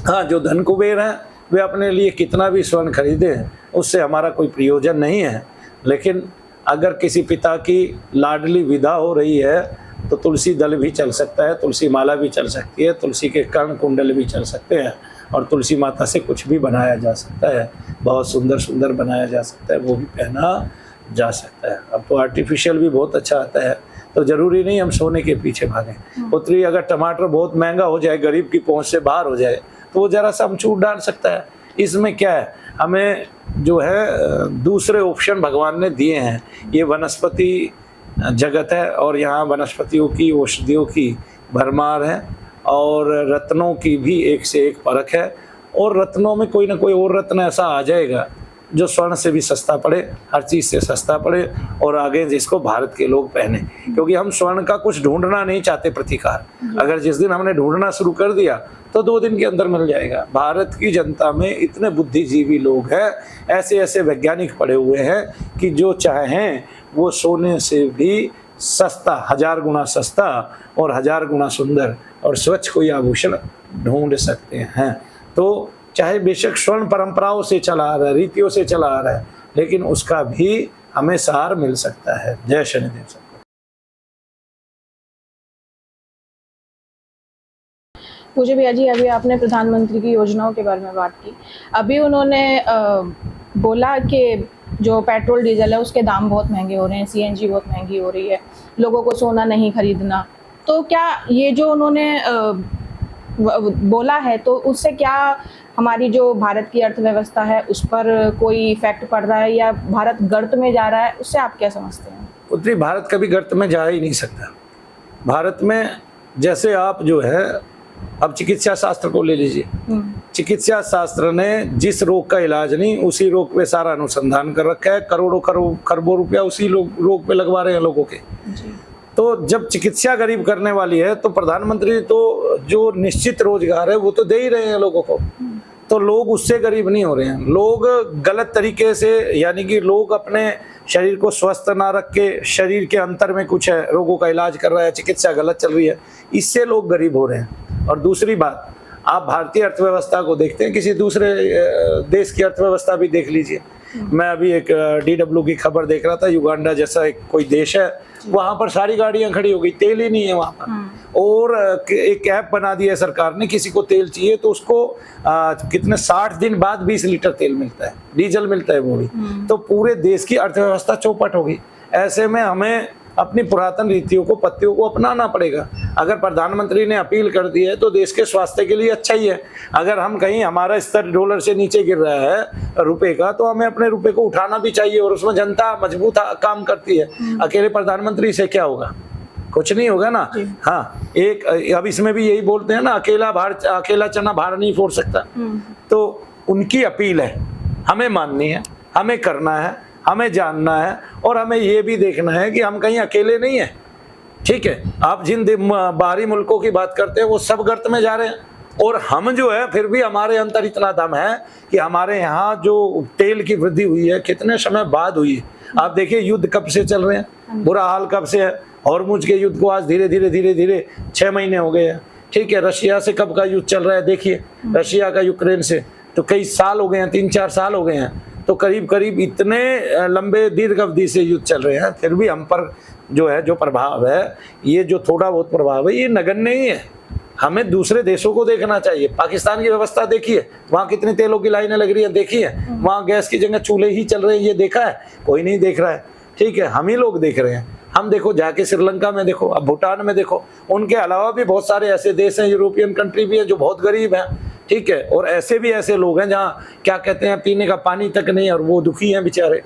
हाँ, जो धन कुबेर हैं वे अपने लिए कितना भी स्वर्ण खरीदे, उससे हमारा कोई प्रयोजन नहीं है। लेकिन अगर किसी पिता की लाडली विदा हो रही है तो तुलसी दल भी चल सकता है, तुलसी माला भी चल सकती है, तुलसी के कर्ण कुंडल भी चल सकते हैं, और तुलसी माता से कुछ भी बनाया जा सकता है, बहुत सुंदर सुंदर बनाया जा सकता है, वो भी पहना जा सकता है। अब तो आर्टिफिशियल भी बहुत अच्छा आता है, तो ज़रूरी नहीं हम सोने के पीछे भागें। पुत्री, अगर टमाटर बहुत महंगा हो जाए, गरीब की पहुंच से बाहर हो जाए, तो वो ज़रा सा हम छूट डाल सकता है। इसमें क्या है, हमें जो है दूसरे ऑप्शन भगवान ने दिए हैं। ये वनस्पति जगत है और यहाँ वनस्पतियों की, औषधियों की भरमार है, और रत्नों की भी एक से एक परख है। और रत्नों में कोई ना कोई और रत्न ऐसा आ जाएगा जो स्वर्ण से भी सस्ता पड़े, हर चीज़ से सस्ता पड़े, और आगे जिसको भारत के लोग पहने। क्योंकि हम स्वर्ण का कुछ ढूंढना नहीं चाहते प्रतिकार, अगर जिस दिन हमने ढूंढना शुरू कर दिया तो 2 दिन के अंदर मिल जाएगा। भारत की जनता में इतने बुद्धिजीवी लोग हैं, ऐसे ऐसे वैज्ञानिक पड़े हुए हैं कि जो चाहें वो सोने से भी सस्ता, 1000 गुना सस्ता और 1000 गुना सुंदर और स्वच्छ कोई आभूषण ढूंढ सकते हैं। तो चाहे बेशक स्वर्ण परंपराओं से चला आ रहा है, रीतियों से चला आ रहा है, लेकिन उसका भी हमें सार मिल सकता है। जय शनिदेव।
पूज्य भैया जी, अभी आपने प्रधानमंत्री की योजनाओं के बारे में बात की। अभी उन्होंने बोला कि जो पेट्रोल डीजल है उसके दाम बहुत महंगे हो रहे हैं, सीएनजी बहुत महंगी हो रही है, लोगों को सोना नहीं खरीदना। तो क्या ये जो उन्होंने बोला है, तो उससे क्या हमारी जो भारत की अर्थव्यवस्था है उस पर कोई इफेक्ट पड़ रहा है, या भारत गर्त में जा रहा है, उससे आप क्या समझते हैं?
पुत्री, भारत कभी गर्त में जा ही नहीं सकता। भारत में जैसे आप जो है, अब चिकित्सा शास्त्र को ले लीजिए। चिकित्सा शास्त्र ने जिस रोग का इलाज नहीं, उसी रोग पे सारा अनुसंधान कर रखा है। करोड़ों खरबों रुपया उसी रोग पे लगवा रहे हैं लोगों के। तो जब चिकित्सा गरीब करने वाली है, तो प्रधानमंत्री तो जो निश्चित रोजगार है वो तो दे ही रहे हैं लोगों को, तो लोग उससे गरीब नहीं हो रहे हैं। लोग गलत तरीके से, यानी कि लोग अपने शरीर को स्वस्थ ना रख के, शरीर के अंतर में कुछ है, रोगों का इलाज कर रहा है, चिकित्सा गलत चल रही है, इससे लोग गरीब हो रहे हैं। और दूसरी बात, आप भारतीय अर्थव्यवस्था को देखते हैं, किसी दूसरे देश की अर्थव्यवस्था भी देख लीजिए। मैं अभी एक DW की खबर देख रहा था, युगांडा जैसा एक कोई देश है, वहाँ पर सारी गाड़ियाँ खड़ी हो गई, तेल ही नहीं है वहाँ पर। और एक ऐप बना दिया है सरकार ने, किसी को तेल चाहिए तो उसको कितने 60 दिन बाद 20 लीटर तेल मिलता है, डीजल मिलता है वो भी। तो पूरे देश की अर्थव्यवस्था चौपट होगी। ऐसे में हमें अपनी पुरातन रीतियों को, पत्तियों को अपनाना पड़ेगा। अगर प्रधानमंत्री ने अपील कर दी है तो देश के स्वास्थ्य के लिए अच्छा ही है। अगर हम कहीं, हमारा स्तर डॉलर से नीचे गिर रहा है रुपए का, तो हमें अपने रुपए को उठाना भी चाहिए, और उसमें जनता मजबूत काम करती है। अकेले प्रधानमंत्री से क्या होगा? कुछ नहीं होगा ना। हाँ, एक अब इसमें भी यही बोलते हैं ना, अकेला चना भार नहीं फोड़ सकता। तो उनकी अपील है, हमें माननी है, हमें करना है, हमें जानना है, और हमें ये भी देखना है कि हम कहीं अकेले नहीं हैं। ठीक है, आप जिन बाहरी मुल्कों की बात करते हैं वो सब गर्त में जा रहे हैं, और हम जो है फिर भी हमारे अंदर इतना दम है कि हमारे यहाँ जो तेल की वृद्धि हुई है कितने समय बाद हुई है। आप देखिए युद्ध कब से चल रहे हैं, बुरा हाल कब से है। हॉर्मुज के युद्ध को आज धीरे धीरे 6 महीने हो गए हैं। ठीक है, रशिया से कब का युद्ध चल रहा है, देखिए रशिया का यूक्रेन से तो कई साल हो गए हैं, 3-4 साल हो गए हैं। तो करीब इतने लंबे दीर्घ अवधि से युद्ध चल रहे हैं, फिर भी हम पर जो है, जो प्रभाव है, ये जो थोड़ा बहुत प्रभाव है, ये नगण्य ही है। हमें दूसरे देशों को देखना चाहिए। पाकिस्तान की व्यवस्था देखिए, वहाँ कितनी तेलों की लाइनें लग रही हैं, देखिए वहाँ गैस की जगह चूल्हे ही चल रहे हैं, ये देखा है? कोई नहीं देख रहा है। ठीक है, हम ही लोग देख रहे हैं। हम देखो, जाके श्रीलंका में देखो, अब भूटान में देखो, उनके अलावा भी बहुत सारे ऐसे देश हैं, यूरोपियन कंट्री भी है, जो बहुत गरीब हैं। ठीक है, और ऐसे भी ऐसे लोग हैं जहाँ क्या कहते हैं, पीने का पानी तक नहीं, और वो दुखी हैं बेचारे।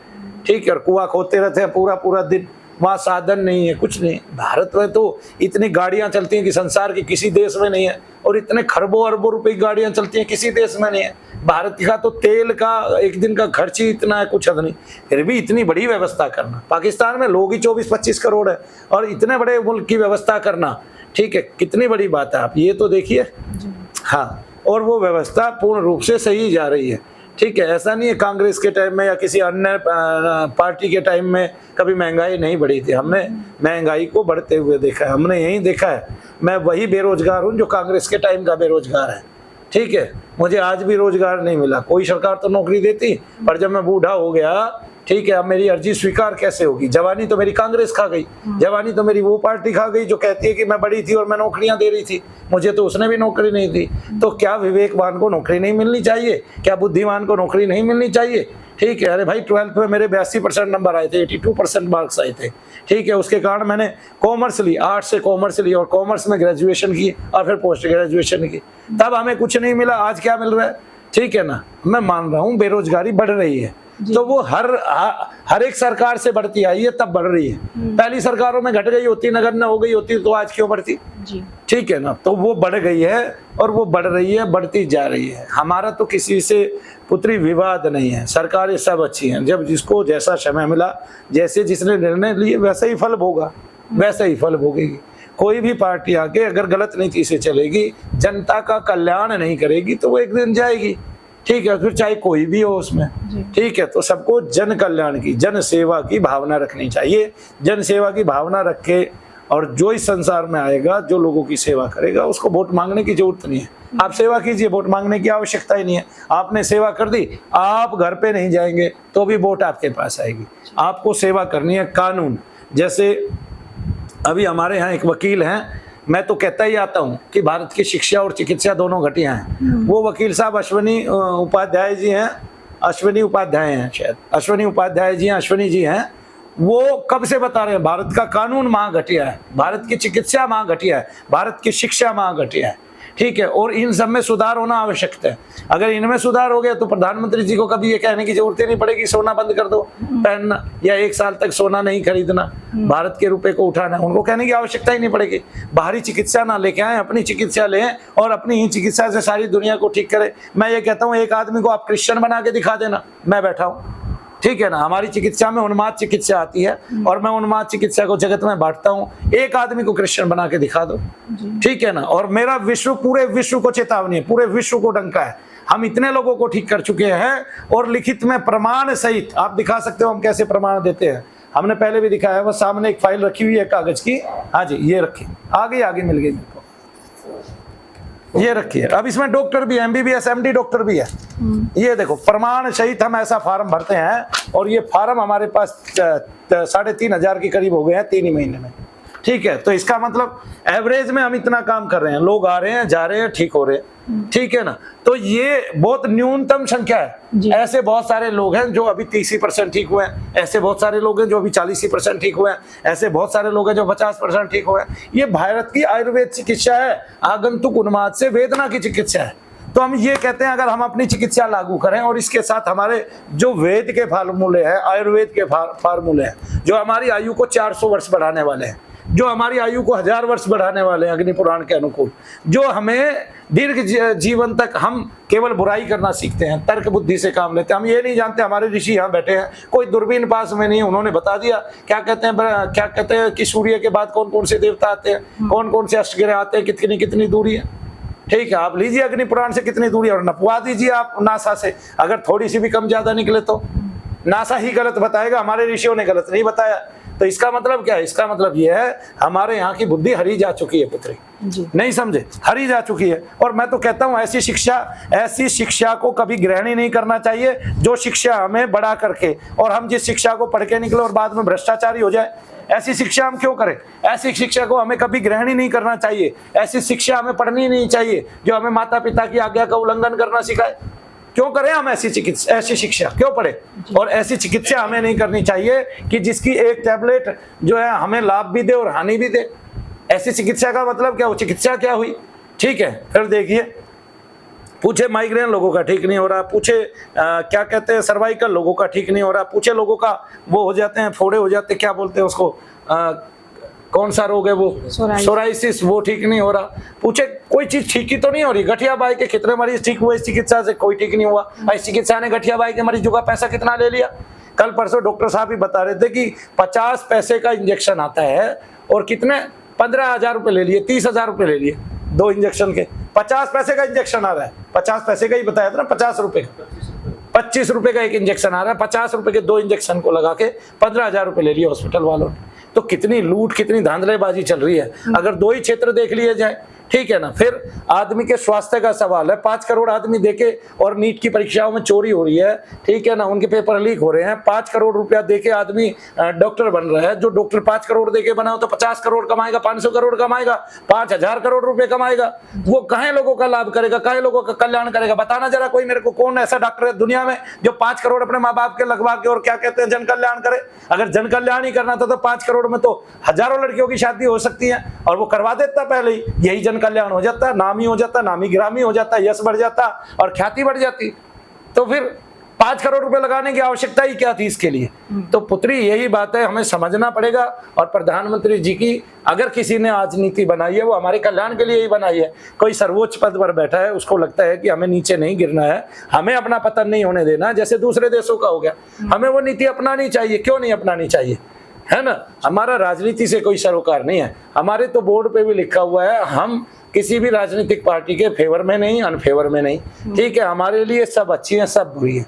ठीक है, और कुआं खोदते रहते हैं पूरा दिन, वहाँ साधन नहीं है, कुछ नहीं। भारत में तो इतनी गाड़ियाँ चलती हैं कि संसार के किसी देश में नहीं है, और इतने खरबों अरबों रुपए की गाड़ियाँ चलती हैं, किसी देश में नहीं है। भारत का तो तेल का एक दिन का खर्च ही इतना है, कुछ हद नहीं, फिर भी इतनी बड़ी व्यवस्था करना। पाकिस्तान में लोग ही 24-25 करोड़ है, और इतने बड़े मुल्क की व्यवस्था करना, ठीक है, कितनी बड़ी बात है। आप ये तो देखिए। हाँ, और वो व्यवस्था पूर्ण रूप से सही जा रही है। ठीक है, ऐसा नहीं है कांग्रेस के टाइम में या किसी अन्य पार्टी के टाइम में कभी महंगाई नहीं बढ़ी थी। हमने महंगाई को बढ़ते हुए देखा है, हमने यही देखा है। मैं वही बेरोजगार हूँ जो कांग्रेस के टाइम का बेरोजगार है। ठीक है, मुझे आज भी रोजगार नहीं मिला। कोई सरकार तो नौकरी देती, पर जब मैं बूढ़ा हो गया, ठीक है, अब मेरी अर्जी स्वीकार कैसे होगी? जवानी तो मेरी कांग्रेस खा गई, जवानी तो मेरी वो पार्टी खा गई जो कहती है कि मैं बड़ी थी और मैं नौकरियां दे रही थी, मुझे तो उसने भी नौकरी नहीं दी। तो क्या विवेकवान को नौकरी नहीं मिलनी चाहिए? क्या बुद्धिमान को नौकरी नहीं मिलनी चाहिए? ठीक है, अरे भाई 12th में मेरे 82% नंबर आए थे, 82% मार्क्स आए थे। ठीक है, उसके कारण मैंने कॉमर्स ली, आर्ट्स से कॉमर्स ली और कॉमर्स में ग्रेजुएशन की और फिर पोस्ट ग्रेजुएशन की। तब हमें कुछ नहीं मिला, आज क्या मिल रहा है? ठीक है ना, मैं मान रहा हूँ बेरोजगारी बढ़ रही है, तो वो हर एक सरकार से बढ़ती आई है, तब बढ़ रही है। पहली सरकारों में घट गई होती, नगण्य हो गई होती, तो आज क्यों बढ़ती?
जी।
ठीक है ना, तो वो बढ़ गई है और वो बढ़ रही है, बढ़ती जा रही है। हमारा तो किसी से पुत्री विवाद नहीं है, सरकारें सब अच्छी हैं। जब जिसको जैसा समय मिला, जैसे जिसने निर्णय लिए, वैसा ही फल भोगा, वैसा ही फल भोगेगी। कोई भी पार्टी आके अगर गलत नीति से चलेगी, जनता का कल्याण नहीं करेगी, तो वो एक दिन जाएगी। ठीक है, फिर चाहे कोई भी हो उसमें। ठीक है, तो सबको जन कल्याण की, जन सेवा की भावना रखनी चाहिए। जन सेवा की भावना रख के, और जो इस संसार में आएगा, जो लोगों की सेवा करेगा, उसको वोट मांगने की जरूरत नहीं है। आप सेवा कीजिए, वोट मांगने की आवश्यकता ही नहीं है। आपने सेवा कर दी, आप घर पे नहीं जाएंगे तो भी वोट आपके पास आएगी। आपको सेवा करनी है। कानून, जैसे अभी हमारे यहाँ एक वकील हैं, मैं तो कहता ही आता हूँ कि भारत की शिक्षा और चिकित्सा दोनों घटिया हैं। वो वकील साहब अश्विनी उपाध्याय जी हैं, अश्विनी उपाध्याय हैं शायद, अश्विनी उपाध्याय जी हैं, अश्विनी जी हैं। वो कब से बता रहे हैं भारत का कानून महा घटिया है, भारत की चिकित्सा महा घटिया है, भारत की शिक्षा महा घटिया है। ठीक है, और इन सब में सुधार होना आवश्यक है। अगर इनमें सुधार हो गया तो प्रधानमंत्री जी को कभी ये कहने की जरूरत ही नहीं पड़ेगी सोना बंद कर दो पहनना, या 1 साल तक सोना नहीं खरीदना, भारत के रुपए को उठाना, उनको कहने की आवश्यकता ही नहीं पड़ेगी। बाहरी चिकित्सा ना लेके आए, अपनी चिकित्सा लें और अपनी ही चिकित्सा से सारी दुनिया को ठीक करें। मैं ये कहता हूँ, एक आदमी को आप क्रिश्चियन बना के दिखा देना, मैं बैठा हूँ। ठीक है ना, हमारी चिकित्सा में उन्माद चिकित्सा आती है और मैं उन्माद चिकित्सा को जगत में बांटता हूँ। एक आदमी को क्रिश्चियन बना के दिखा दो, ठीक है ना। और मेरा विश्व, पूरे विश्व को चेतावनी है, पूरे विश्व को डंका है। हम इतने लोगों को ठीक कर चुके हैं और लिखित में प्रमाण सहित आप दिखा सकते हो हम कैसे प्रमाण देते हैं। हमने पहले भी दिखाया है, वो सामने एक फाइल रखी हुई है कागज की, हाँ जी ये रखी, आगे मिल गई मेरे को, ये रखिए। अब इसमें डॉक्टर भी है, MBBS MD डॉक्टर भी है। ये देखो प्रमाण सहित हम ऐसा फार्म भरते हैं और ये फार्म हमारे पास 3,500 के करीब हो गए हैं 3 ही महीने में। ठीक है, तो इसका मतलब एवरेज में हम इतना काम कर रहे हैं, लोग आ रहे हैं, जा रहे हैं, ठीक हो रहे हैं। ठीक है ना, तो ये बहुत न्यूनतम संख्या है। ऐसे बहुत सारे लोग हैं जो अभी 30% ठीक हुए हैं, ऐसे बहुत सारे लोग हैं जो अभी 40% ठीक हुए हैं, ऐसे बहुत सारे लोग हैं जो 50% ठीक हुए हैं। ये भारत की आयुर्वेद चिकित्सा है, आगंतुक उन्माद से वेदना की चिकित्सा है। तो हम ये कहते हैं अगर हम अपनी चिकित्सा लागू करें और इसके साथ हमारे जो वेद के फार्मूले हैं, आयुर्वेद के फार्मूले हैं, जो हमारी आयु को 400 वर्ष बढ़ाने वाले हैं, जो हमारी आयु को 1000 वर्ष बढ़ाने वाले हैं अग्नि पुराण के अनुकूल, जो हमें दीर्घ जीवन तक, हम केवल बुराई करना सीखते हैं, तर्क बुद्धि से काम लेते हैं। हम ये नहीं जानते हमारे ऋषि यहाँ बैठे हैं, कोई दूरबीन पास में नहीं, उन्होंने बता दिया क्या कहते हैं कि सूर्य के बाद कौन कौन से देवता आते हैं, कौन कौन से अष्टग्रह आते हैं, कितनी कितनी दूरी है। ठीक है, आप लीजिए अग्नि पुराण से कितनी दूरी है और नपवा दीजिए आप नासा से, अगर थोड़ी सी भी कम ज्यादा निकले तो नासा ही गलत बताएगा, हमारे ऋषियों ने गलत नहीं बताया। तो इसका मतलब क्या है? इसका मतलब यह है हमारे यहाँ की बुद्धि हरी जा चुकी है पुत्री जी। नहीं समझे, हरी जा चुकी है। और मैं तो कहता हूँ ऐसी शिक्षा को कभी ग्रहण ही नहीं करना चाहिए जो शिक्षा हमें बड़ा करके, और हम जिस शिक्षा को पढ़ के निकले और बाद में भ्रष्टाचारी हो जाए, ऐसी शिक्षा हम क्यों करें? ऐसी शिक्षा को हमें कभी ग्रहण ही नहीं करना चाहिए। ऐसी शिक्षा हमें पढ़नी नहीं चाहिए जो हमें माता पिता की आज्ञा का उल्लंघन करना सिखाए। क्यों करें हम ऐसी शिक्षा क्यों पढ़े? और ऐसी चिकित्सा हमें नहीं करनी चाहिए कि जिसकी एक टैबलेट जो है हमें लाभ भी दे और हानि भी दे। ऐसी चिकित्सा का मतलब क्या? वो चिकित्सा क्या हुई? ठीक है, फिर देखिए, पूछे माइग्रेन लोगों का ठीक नहीं हो रहा, पूछे क्या कहते हैं सर्वाइकल लोगों का ठीक नहीं हो रहा, पूछे लोगों का वो हो जाते हैं, फोड़े हो जाते हैं, क्या बोलते हैं उसको, कौन सा रोग है वो, सोराइसिस, वो ठीक नहीं हो रहा। पूछे कोई चीज ठीक ही तो नहीं हो रही। गठिया बाई के कितने मरीज ठीक हुए इस चिकित्सा से? कोई ठीक नहीं हुआ। इस चिकित्सा ने गठिया बाई के मरीजों का पैसा कितना ले लिया? कल परसों डॉक्टर साहब ही बता रहे थे कि 50 पैसे का इंजेक्शन आता है और कितने 15,000 रुपए ले लिए, 30,000 रुपए ले लिए 2 इंजेक्शन के। 50 पैसे का इंजेक्शन आ रहा है, 50 पैसे का ही बताया था ना, 50 रुपए का, 25 रुपए का एक इंजेक्शन आ रहा है, 50 रुपए के 2 इंजेक्शन को लगा के 15,000 रुपए ले लिए हॉस्पिटल वालों ने। तो कितनी लूट, कितनी धांधलेबाजी चल रही है। अगर 2 ही क्षेत्र देख लिए जाए, ठीक है ना। फिर आदमी के स्वास्थ्य का सवाल है, 5 करोड़ आदमी देके और नीट की परीक्षाओं में चोरी हो रही है, ठीक है ना, उनके पेपर लीक हो रहे हैं। 5 करोड़ रुपया देके आदमी डॉक्टर बन रहा है। जो डॉक्टर 5 करोड़ देके बना हो तो 50 करोड़ कमाएगा, 500 करोड़ कमाएगा, 5,000 करोड़ रुपए कमाएगा। वो कहे लोगों का लाभ करेगा, कहे लोगों का कल्याण करेगा? बताना जरा कोई मेरे को, कौन ऐसा डॉक्टर है दुनिया में जो 5 करोड़ अपने माँ बाप के लगवा के और क्या कहते हैं जन कल्याण करे? अगर जन कल्याण ही करना था तो 5 करोड़ में तो हजारों लड़कियों की शादी हो सकती है और वो करवा देता पहले ही। यही जन कल्याण हो जाता, नामी हो जाता, नामी गिरामी हो जाता, यश बढ़ जाता और ख्याति बढ़ जाती। तो फिर 5 करोड़ रुपए लगाने की आवश्यकता ही क्या थी इसके लिए? तो पुत्री यही बात है, हमें समझना पड़ेगा। और प्रधानमंत्री जी की अगर किसी ने आज नीति बनाई है वो हमारे कल्याण के लिए ही बनाई है। कोई सर्वोच्च पद पर बैठा है, उसको लगता है कि हमें नीचे नहीं गिरना है, हमें अपना पतन नहीं होने देना जैसे दूसरे देशों का हो गया, हमें वो नीति अपनानी चाहिए। क्यों नहीं अपनानी चाहिए, है ना? हमारा राजनीति से कोई सरोकार नहीं है। हमारे तो बोर्ड पे भी लिखा हुआ है, हम किसी भी राजनीतिक पार्टी के फेवर में नहीं, अनफेवर में नहीं, ठीक है। हमारे लिए सब अच्छी है, सब बुरी है।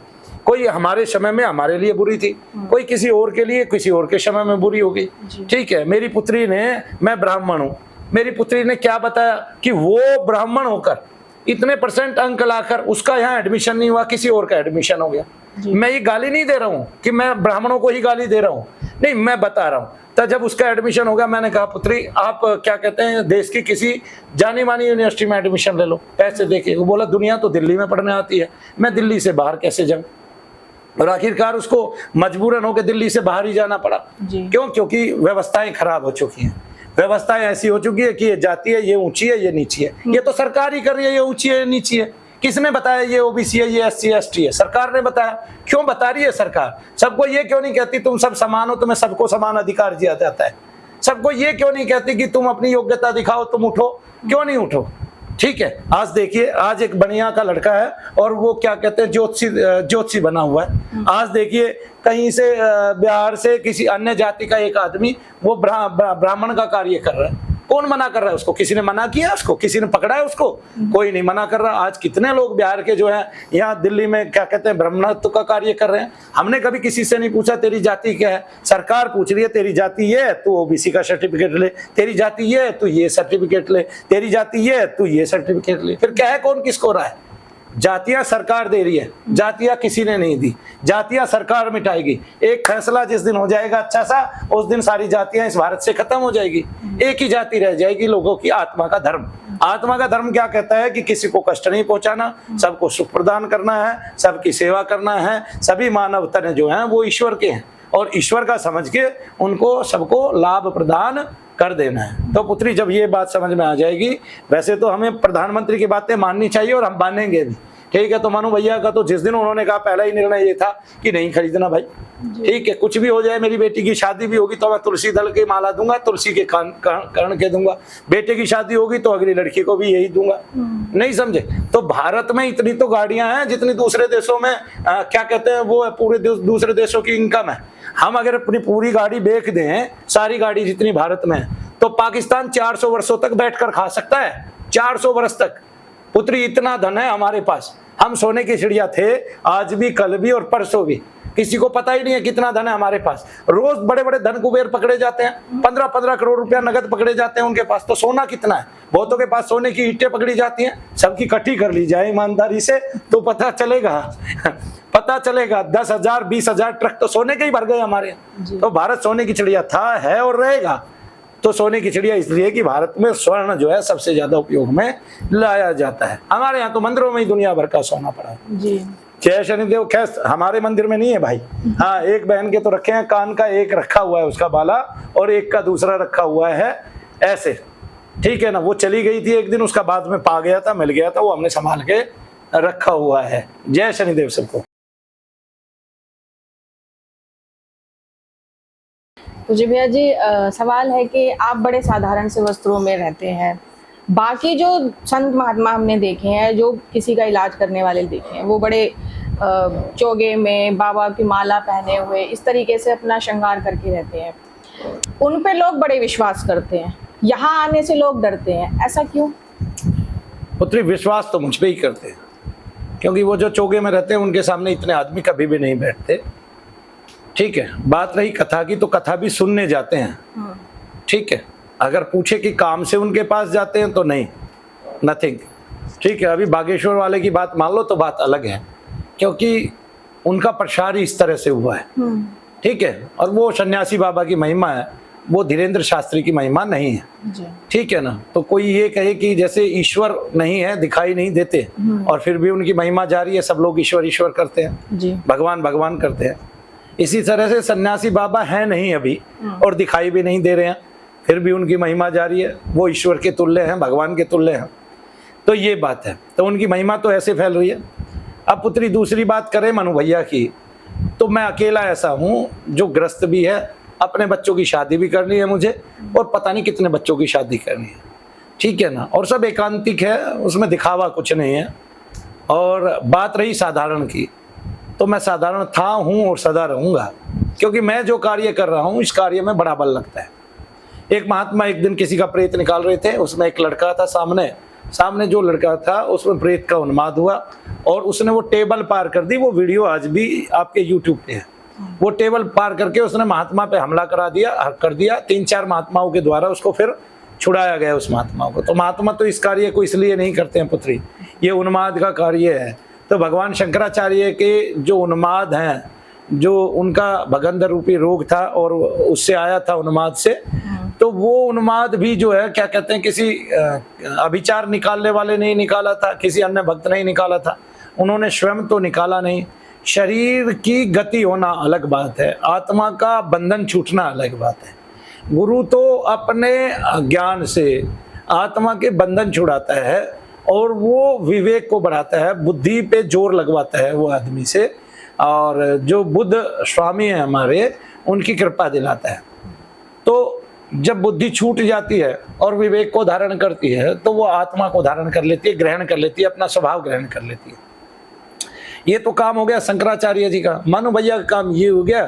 कोई हमारे समय में हमारे लिए बुरी थी, कोई किसी और के लिए किसी और के समय में बुरी होगी, ठीक है। मेरी पुत्री ने, मैं ब्राह्मण हूँ, मेरी पुत्री ने क्या बताया कि वो ब्राह्मण होकर इतने % अंक लाकर उसका यहाँ एडमिशन नहीं हुआ, किसी और का एडमिशन हो गया। मैं ये गाली नहीं दे रहा हूँ कि मैं ब्राह्मणों को ही गाली दे रहा हूँ, नहीं, मैं बता रहा हूँ। तो जब उसका एडमिशन हो गया, मैंने कहा पुत्री आप क्या कहते हैं देश की किसी जानी मानी यूनिवर्सिटी में एडमिशन ले लो, पैसे देके। वो बोला दुनिया तो दिल्ली में पढ़ने आती है, मैं दिल्ली से बाहर कैसे जाऊँ? और आखिरकार उसको मजबूरन होकर दिल्ली से बाहर ही जाना पड़ा। क्यों? क्योंकि व्यवस्थाएं खराब हो चुकी हैं। व्यवस्थाएं ऐसी हो चुकी है कि ये जाति है, ये ऊंची है, ये नीची है। ये तो सरकार ही कर रही है, ये ऊंची है, ये नीची है। किसने बताया ये ओबीसी है, ये SC ST है? सरकार ने बताया। क्यों बता रही है सरकार? सबको ये क्यों नहीं कहती तुम सब समान हो, तुम्हें सबको समान अधिकार दिया जाता है? सबको ये क्यों नहीं कहती कि तुम अपनी योग्यता दिखाओ, तुम उठो? क्यों नहीं उठो? ठीक है। आज देखिए, आज एक बनिया का लड़का है और वो क्या कहते हैं ज्योतिषी बना हुआ है। आज देखिए कहीं से बिहार से किसी अन्य जाति का एक आदमी वो ब्राह्मण का कार्य कर रहा है। कौन मना कर रहा है उसको? किसी ने मना किया उसको? किसी ने पकड़ा है उसको? कोई नहीं मना कर रहा। आज कितने लोग बिहार के जो है यहाँ दिल्ली में क्या कहते हैं ब्राह्मणत्व का कार्य कर रहे हैं। हमने कभी किसी से नहीं पूछा तेरी जाति क्या है। सरकार पूछ रही है तेरी जाति ये है, तू ओबीसी का सर्टिफिकेट ले, तेरी जाति ये है, तू ये सर्टिफिकेट ले, तेरी जाति ये है, तू ये सर्टिफिकेट ले। फिर क्या है, कौन किसको रहा है? जातियां सरकार दे रही है, जातियां किसी ने नहीं दी। जातियां सरकार मिटाएगी। एक फैसला जिस दिन हो जाएगा अच्छा सा, उस दिन सारी जातियां इस भारत से खत्म हो जाएगी। एक ही जाति रह जाएगी, लोगों की आत्मा का धर्म। आत्मा का धर्म क्या कहता है कि किसी को कष्ट नहीं पहुंचाना, सबको सुख प्रदान करना है, सबकी सेवा करना है। सभी मानव तन जो है वो ईश्वर के हैं और ईश्वर का समझ के उनको सबको लाभ प्रदान कर देना है। तो पुत्री जब ये बात समझ में आ जाएगी, वैसे तो हमें प्रधानमंत्री की बातें माननी चाहिए और हम मानेंगे भी, ठीक है। तो मनु भैया का तो जिस दिन उन्होंने कहा पहला ही निर्णय ये था कि नहीं खरीदना भाई, ठीक है। कुछ भी हो जाए, मेरी बेटी की शादी भी होगी तो मैं तुलसी दल की माला दूंगा, तुलसी के कर्ण के दूंगा। बेटे की शादी होगी तो अगली लड़की को भी यही दूंगा। नहीं समझे? तो भारत में इतनी तो गाड़ियां हैं जितनी दूसरे देशों में क्या कहते हैं वो पूरे दूसरे देशों की इनकम है। हम अगर अपनी पूरी गाड़ी बेच दें, सारी गाड़ी जितनी भारत में है, तो पाकिस्तान 400 वर्षों तक बैठकर खा सकता है। 400 वर्ष तक। पुत्री इतना धन है हमारे पास। हम सोने की चिड़िया थे, आज भी, कल भी और परसों भी। किसी को पता ही नहीं है कितना धन है हमारे पास। रोज बड़े बड़े धन कुबेर पकड़े जाते हैं, 15-15 करोड़ रुपया नगद पकड़े जाते हैं उनके पास। तो सोना कितना है? बहुतों के पास सोने की ईंटें पकड़ी जाती हैं। सबकी इकट्ठी कर ली जाए ईमानदारी से तो पता चलेगा पता चलेगा 10,000 20,000 ट्रक तो सोने के ही भर गए हमारे यहाँ। तो भारत सोने की चिड़िया था, है और रहेगा। तो सोने की चिड़िया इसलिए कि भारत में स्वर्ण जो है सबसे ज्यादा उपयोग में लाया जाता है। हमारे यहाँ तो मंदिरों में ही दुनिया भर का सोना पड़ा है जी। जय शनिदेव। खैर हमारे मंदिर में नहीं है भाई। हाँ, एक बहन के तो रखे हैं, कान का एक रखा हुआ है उसका बाला और एक का दूसरा रखा हुआ है ऐसे, ठीक है ना। वो चली गई थी एक दिन, उसका बाद में पा गया था, मिल गया था, वो हमने संभाल के रखा हुआ है। जय शनिदेव सबको।
तो जी भैया जी, सवाल है कि आप बड़े साधारण से वस्त्रों में रहते हैं, बाकी जो संत महात्मा हमने देखे हैं, जो किसी का इलाज करने वाले देखे हैं, वो बड़े चोगे में बाबा की माला पहने हुए इस तरीके से अपना श्रृंगार करके रहते हैं। उन पे लोग बड़े विश्वास करते हैं, यहाँ आने से लोग डरते हैं, ऐसा क्यों?
पुत्री विश्वास तो मुझ पे ही करते हैं, क्योंकि वो जो चोगे में रहते हैं उनके सामने इतने आदमी कभी भी नहीं बैठते। ठीक है, बात रही कथा की, तो कथा भी सुनने जाते हैं। ठीक है, अगर पूछे कि काम से उनके पास जाते हैं तो नहीं, नथिंग। ठीक है, अभी बागेश्वर वाले की बात मान लो तो बात अलग है, क्योंकि उनका प्रसार ही इस तरह से हुआ है। ठीक है, और वो सन्यासी बाबा की महिमा है, वो धीरेन्द्र शास्त्री की महिमा नहीं है। ठीक है ना, तो कोई ये कहे कि जैसे ईश्वर नहीं है, दिखाई नहीं देते, और फिर भी उनकी महिमा जारी है, सब लोग ईश्वर ईश्वर करते हैं, भगवान भगवान करते हैं। इसी तरह से सन्यासी बाबा हैं नहीं अभी, और दिखाई भी नहीं दे रहे हैं, फिर भी उनकी महिमा जारी है, वो ईश्वर के तुल्य हैं, भगवान के तुल्य हैं। तो ये बात है, तो उनकी महिमा तो ऐसे फैल रही है। अब पुत्री दूसरी बात करें मनु भैया की, तो मैं अकेला ऐसा हूँ जो ग्रस्त भी है, अपने बच्चों की शादी भी करनी है मुझे, और पता नहीं कितने बच्चों की शादी करनी है। ठीक है ना, और सब एकांतिक है, उसमें दिखावा कुछ नहीं है। और बात रही साधारण की, तो मैं साधारण था, हूँ और सदा रहूँगा, क्योंकि मैं जो कार्य कर रहा हूँ इस कार्य में बड़ा बल लगता है। एक महात्मा एक दिन किसी का प्रेत निकाल रहे थे, उसमें एक लड़का था, सामने जो लड़का था उसमें प्रेत का उन्माद हुआ, और उसने वो टेबल पार कर दी। वो वीडियो आज भी आपके यूट्यूब पे है। वो टेबल पार करके उसने महात्मा पे हमला कर दिया। 3-4 महात्माओं के द्वारा उसको फिर छुड़ाया गया उस महात्मा को। तो महात्मा तो इस कार्य को इसलिए नहीं करते हैं पुत्री, ये उन्माद का कार्य है। तो भगवान शंकराचार्य के जो उन्माद हैं, जो उनका भगंदर रूपी रोग था और उससे आया था उन्माद से, तो वो उन्माद भी जो है क्या कहते हैं, किसी अभिचार निकालने वाले नहीं निकाला था, किसी अन्य भक्त नहीं निकाला था, उन्होंने स्वयं तो निकाला नहीं। शरीर की गति होना अलग बात है, आत्मा का बंधन छूटना अलग बात है। गुरु तो अपने ज्ञान से आत्मा के बंधन छुड़ाता है, और वो विवेक को बढ़ाता है, बुद्धि पे जोर लगवाता है वो आदमी से, और जो बुद्ध स्वामी है हमारे, उनकी कृपा दिलाता है। तो जब बुद्धि छूट जाती है और विवेक को धारण करती है, तो वो आत्मा को धारण कर लेती है, ग्रहण कर लेती है, अपना स्वभाव ग्रहण कर लेती है। ये तो काम हो गया शंकराचार्य जी का। मनु भैया का काम ये हो गया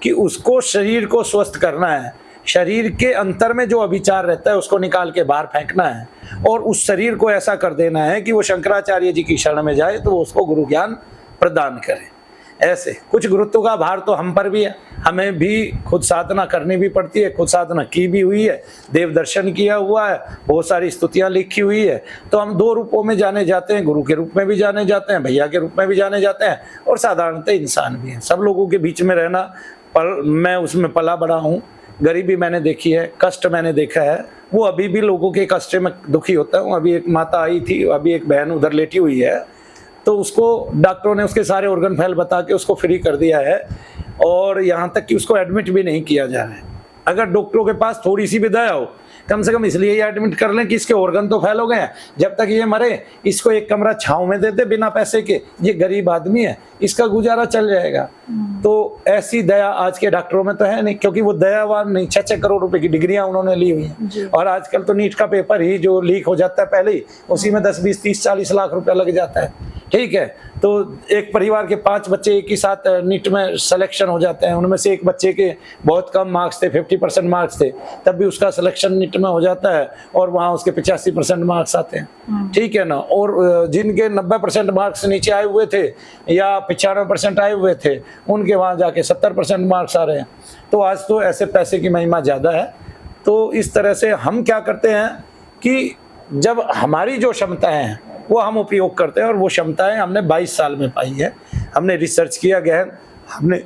कि उसको शरीर को स्वस्थ करना है, शरीर के अंतर में जो अभिचार रहता है उसको निकाल के बाहर फेंकना है, और उस शरीर को ऐसा कर देना है कि वो शंकराचार्य जी की शरण में जाए, तो वो उसको गुरु ज्ञान प्रदान करे। ऐसे कुछ गुरुत्व का भार तो हम पर भी है, हमें भी खुद साधना करनी भी पड़ती है, खुद साधना की भी हुई है, देव दर्शन किया हुआ है, बहुत सारी स्तुतियां लिखी हुई है। तो हम 2 रूपों में जाने जाते हैं, गुरु के रूप में भी जाने जाते हैं, भैया के रूप में भी जाने जाते हैं, और साधारणतः इंसान भी हैं। सब लोगों के बीच में रहना, पर मैं उसमें पला बड़ा हूँ। गरीबी मैंने देखी है, कष्ट मैंने देखा है, वो अभी भी लोगों के कष्ट में दुखी होता हूँ। अभी एक माता आई थी, अभी एक बहन उधर लेटी हुई है, तो उसको डॉक्टरों ने उसके सारे ऑर्गन फेल बता के उसको फ्री कर दिया है, और यहाँ तक कि उसको एडमिट भी नहीं किया जा रहा है। अगर डॉक्टरों के पास थोड़ी सी भी दया हो, कम से कम इसलिए ही एडमिट कर लें कि इसके ऑर्गन तो फेल हो गए हैं, जब तक ये मरे इसको एक कमरा छांव में दे दे बिना पैसे के, ये गरीब आदमी है, इसका गुजारा चल जाएगा। तो ऐसी दया आज के डॉक्टरों में तो है नहीं, क्योंकि वो दयावान नहीं। 6-6 करोड़ रुपए की डिग्रियां उन्होंने ली हुई हैं, और आजकल तो नीट का पेपर ही जो लीक हो जाता है पहले ही, उसी में 10, 20, 30, 40 लाख रुपया लग जाता है। ठीक है, तो एक परिवार के 5 बच्चे एक ही साथ नीट में सिलेक्शन हो जाते हैं, उनमें से एक बच्चे के बहुत कम मार्क्स थे, 50% मार्क्स थे, तब भी उसका सिलेक्शन नीट में हो जाता है, और वहाँ उसके 85% मार्क्स आते हैं। ठीक है ना, और जिनके 90% मार्क्स नीचे आए हुए थे या 95% आए हुए थे, उनके वहाँ जाके 70% मार्क्स आ रहे हैं। तो आज तो ऐसे पैसे की महिमा ज़्यादा है। तो इस तरह से हम क्या करते हैं कि जब हमारी जो क्षमताएं हैं वो हम उपयोग करते हैं, और वो क्षमताएं हमने 22 साल में पाई है। हमने रिसर्च किया गया है, हमने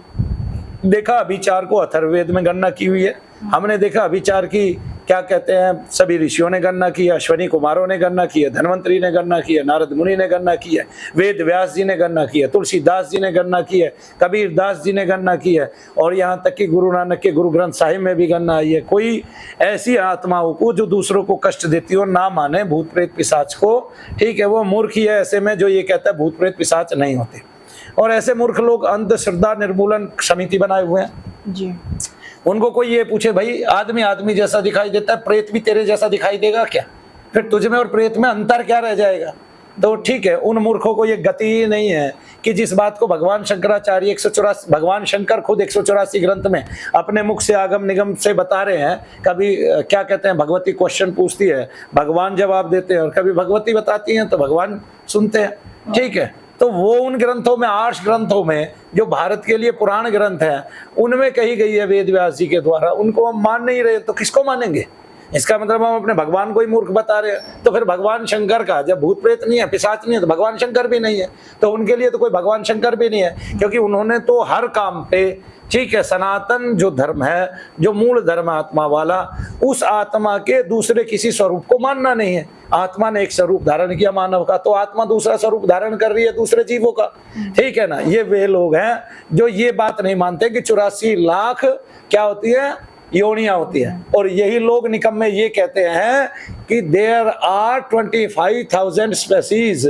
देखा अभिचार को अथर्ववेद में गणना की हुई है, हमने देखा अभिचार की क्या कहते हैं सभी ऋषियों ने गणना की है, अश्वनी कुमारों ने गणना की है, धन्वंतरी ने गणना की है, नारद मुनि ने गणना की है, वेद व्यास जी ने गणना की है, तुलसीदास जी ने गणना की है, कबीर दास जी ने गणना की है, और यहाँ तक कि गुरु नानक के गुरु ग्रंथ साहिब में भी गणना आई है। कोई ऐसी आत्माओं को जो दूसरों को कष्ट देती हो, ना माने भूत प्रेत पिशाच को, ठीक है, वो मूर्ख ही है ऐसे में जो ये कहता है भूत प्रेत पिशाच नहीं होते। और ऐसे मूर्ख लोग अंधश्रद्धा निर्मूलन समिति बनाए हुए हैं
जी।
उनको कोई ये पूछे भाई आदमी आदमी जैसा दिखाई देता है, प्रेत भी तेरे जैसा दिखाई देगा क्या? फिर तुझ में और प्रेत में अंतर क्या रह जाएगा? तो ठीक है, उन मूर्खों को ये गति ही नहीं है कि जिस बात को भगवान शंकराचार्य 184 भगवान शंकर खुद 184 ग्रंथ में अपने मुख से आगम निगम से बता रहे हैं। कभी क्या कहते हैं, भगवती क्वेश्चन पूछती है, भगवान जवाब देते हैं, और कभी भगवती बताती हैं तो भगवान सुनते हैं। ठीक है, तो वो उन ग्रंथों में, 8 ग्रंथों में जो भारत के लिए पुराण ग्रंथ हैं, उनमें कही गई है वेद व्यास जी के द्वारा, उनको हम मान नहीं रहे तो किसको मानेंगे? इसका मतलब हम अपने भगवान को ही मूर्ख बता रहे हैं। तो फिर भगवान शंकर का, जब भूत प्रेत नहीं है, पिशाच नहीं है, तो भगवान शंकर भी नहीं है, तो उनके लिए तो कोई भगवान शंकर भी नहीं है, क्योंकि उन्होंने तो हर काम पे, ठीक है, सनातन जो धर्म है, जो मूल धर्म आत्मा वाला, उस आत्मा के दूसरे किसी स्वरूप को मानना नहीं है। आत्मा ने एक स्वरूप धारण किया मानव का, तो आत्मा दूसरा स्वरूप धारण कर रही है दूसरे जीवों का। ठीक है ना, ये वे लोग हैं जो ये बात नहीं मानते कि 84 लाख क्या होती है, योनियां होती है। और यही लोग निकम्मे ये कहते हैं कि there are 25,000 species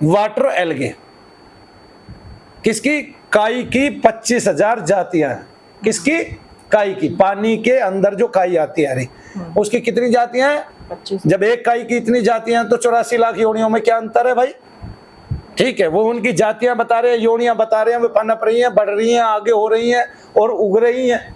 water algae. किसकी? काई की 25,000 जातियां हैं। किसकी? काई की। पानी के अंदर जो काई आती है, अरे उसकी कितनी जातियां हैं?
25।
जब एक काई की इतनी जातियां हैं तो 84 लाख योनियों में क्या अंतर है भाई? ठीक है, वो उनकी जातियां बता रहे हैं, योनियां बता रहे हैं, वो पनप रही हैं, बढ़ रही हैं, आगे हो रही हैं और उग रही हैं।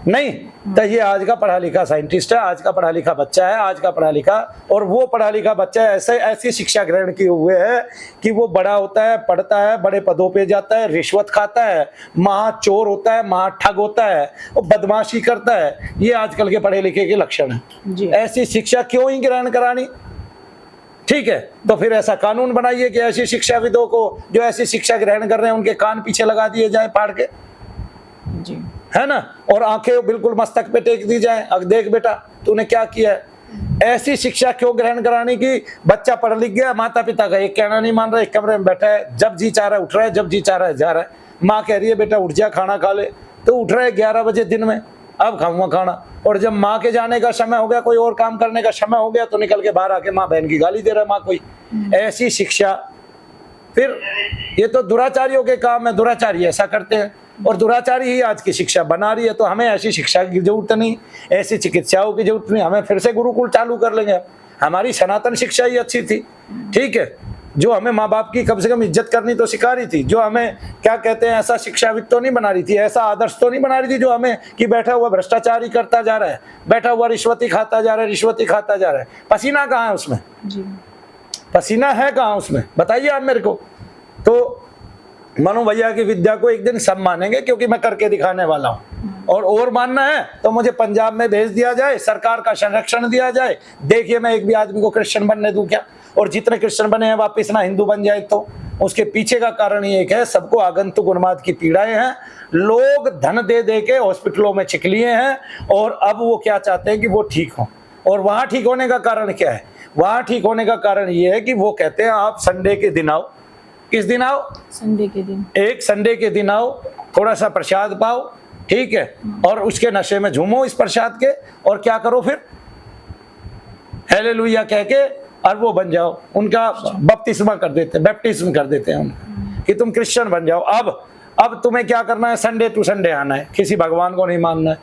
नहीं तो ये आज का पढ़ा लिखा साइंटिस्ट है, आज का पढ़ा लिखा बच्चा है, आज का पढ़ा लिखा, और वो पढ़ा लिखा बच्चा ऐसी शिक्षा ग्रहण किए हुए है कि वो बड़ा होता है, पढ़ता है, बड़े पदों पे जाता है, रिश्वत खाता है, महाचोर होता है, महाठग होता है, और बदमाशी करता है। ये आजकल के पढ़े लिखे के लक्षण है। ऐसी शिक्षा क्यों ही ग्रहण करानी? ठीक है, तो फिर ऐसा कानून बनाइए कि ऐसी शिक्षाविदों को जो ऐसी शिक्षा ग्रहण कर रहे हैं उनके कान पीछे लगा दिए जाए फाड़ के,
जी,
है ना, और आंखें बिल्कुल मस्तक पे टेक दी जाए, अब देख बेटा तूने क्या किया है। ऐसी शिक्षा क्यों ग्रहण कराने की? बच्चा पढ़ लिख गया, माता पिता का एक कहना नहीं मान रहा, एक कमरे में बैठा है, जब जी चाह रहा है उठ रहा है, जब जी चाह रहा है जा रहा है। माँ कह रही है बेटा उठ जा, खाना खा ले, तो उठ रहा है 11 बजे दिन में, अब खाऊंगा खाना, और जब माँ के जाने का समय हो गया, कोई और काम करने का समय हो गया, तो निकल के बाहर आके माँ बहन की गाली दे रहा है, माँ कोई। ऐसी शिक्षा, फिर ये तो दुराचारियों के काम है, दुराचारी ऐसा करते हैं, और दुराचारी ही आज की शिक्षा बना रही है। तो हमें ऐसी शिक्षा की जरूरत नहीं, ऐसी चिकित्साओं की जरूरत नहीं, हमें फिर से गुरुकुल चालू कर लेंगे। हमारी सनातन शिक्षा ही अच्छी थी, ठीक है, जो हमें माँ बाप की कम से कम इज्जत करनी तो सिखा रही थी, जो हमें क्या कहते हैं ऐसा शिक्षाविद तो नहीं बना रही थी, ऐसा आदर्श तो नहीं बना रही थी जो हमें कि बैठा हुआ भ्रष्टाचारी करता जा रहा है, बैठा हुआ रिश्वती खाता जा रहा है, रिश्वती खाता जा रहा है। पसीना कहाँ है उसमें? जी, पसीना है कहाँ उसमें? बताइए आप मेरे को। तो मनु भैया की विद्या को एक दिन सब मानेंगे, क्योंकि मैं करके दिखाने वाला हूँ। और मानना है तो मुझे पंजाब में भेज दिया जाए, सरकार का संरक्षण दिया जाए, देखिए मैं एक भी आदमी को क्रिश्चियन बनने दूं क्या? और जितने क्रिश्चियन बने हैं वापिस ना हिंदू बन जाए। तो उसके पीछे का कारण ही एक है, सबको आगंतुक उन्माद की पीड़ाएं हैं, लोग धन दे दे के हॉस्पिटलों में छिक लिए हैं, और अब वो क्या चाहते हैं कि वो ठीक हो। और वहां ठीक होने का कारण क्या है? वहां ठीक होने का कारण ये है कि वो कहते हैं आप संडे के दिन आओ। किस दिन आओ? संडे के दिन। एक संडे के दिन आओ, थोड़ा सा प्रसाद पाओ, ठीक है, और उसके नशे में झूमो इस प्रसाद के, और क्या करो फिर? हालेलुया कह के और वो बन जाओ, उनका बपतिस्मा कर देते हैं, बैप्टिज्म कर देते हैं उनका, कि तुम क्रिश्चियन बन जाओ। अब तुम्हें क्या करना है? संडे टू संडे आना है, किसी भगवान को नहीं मानना है।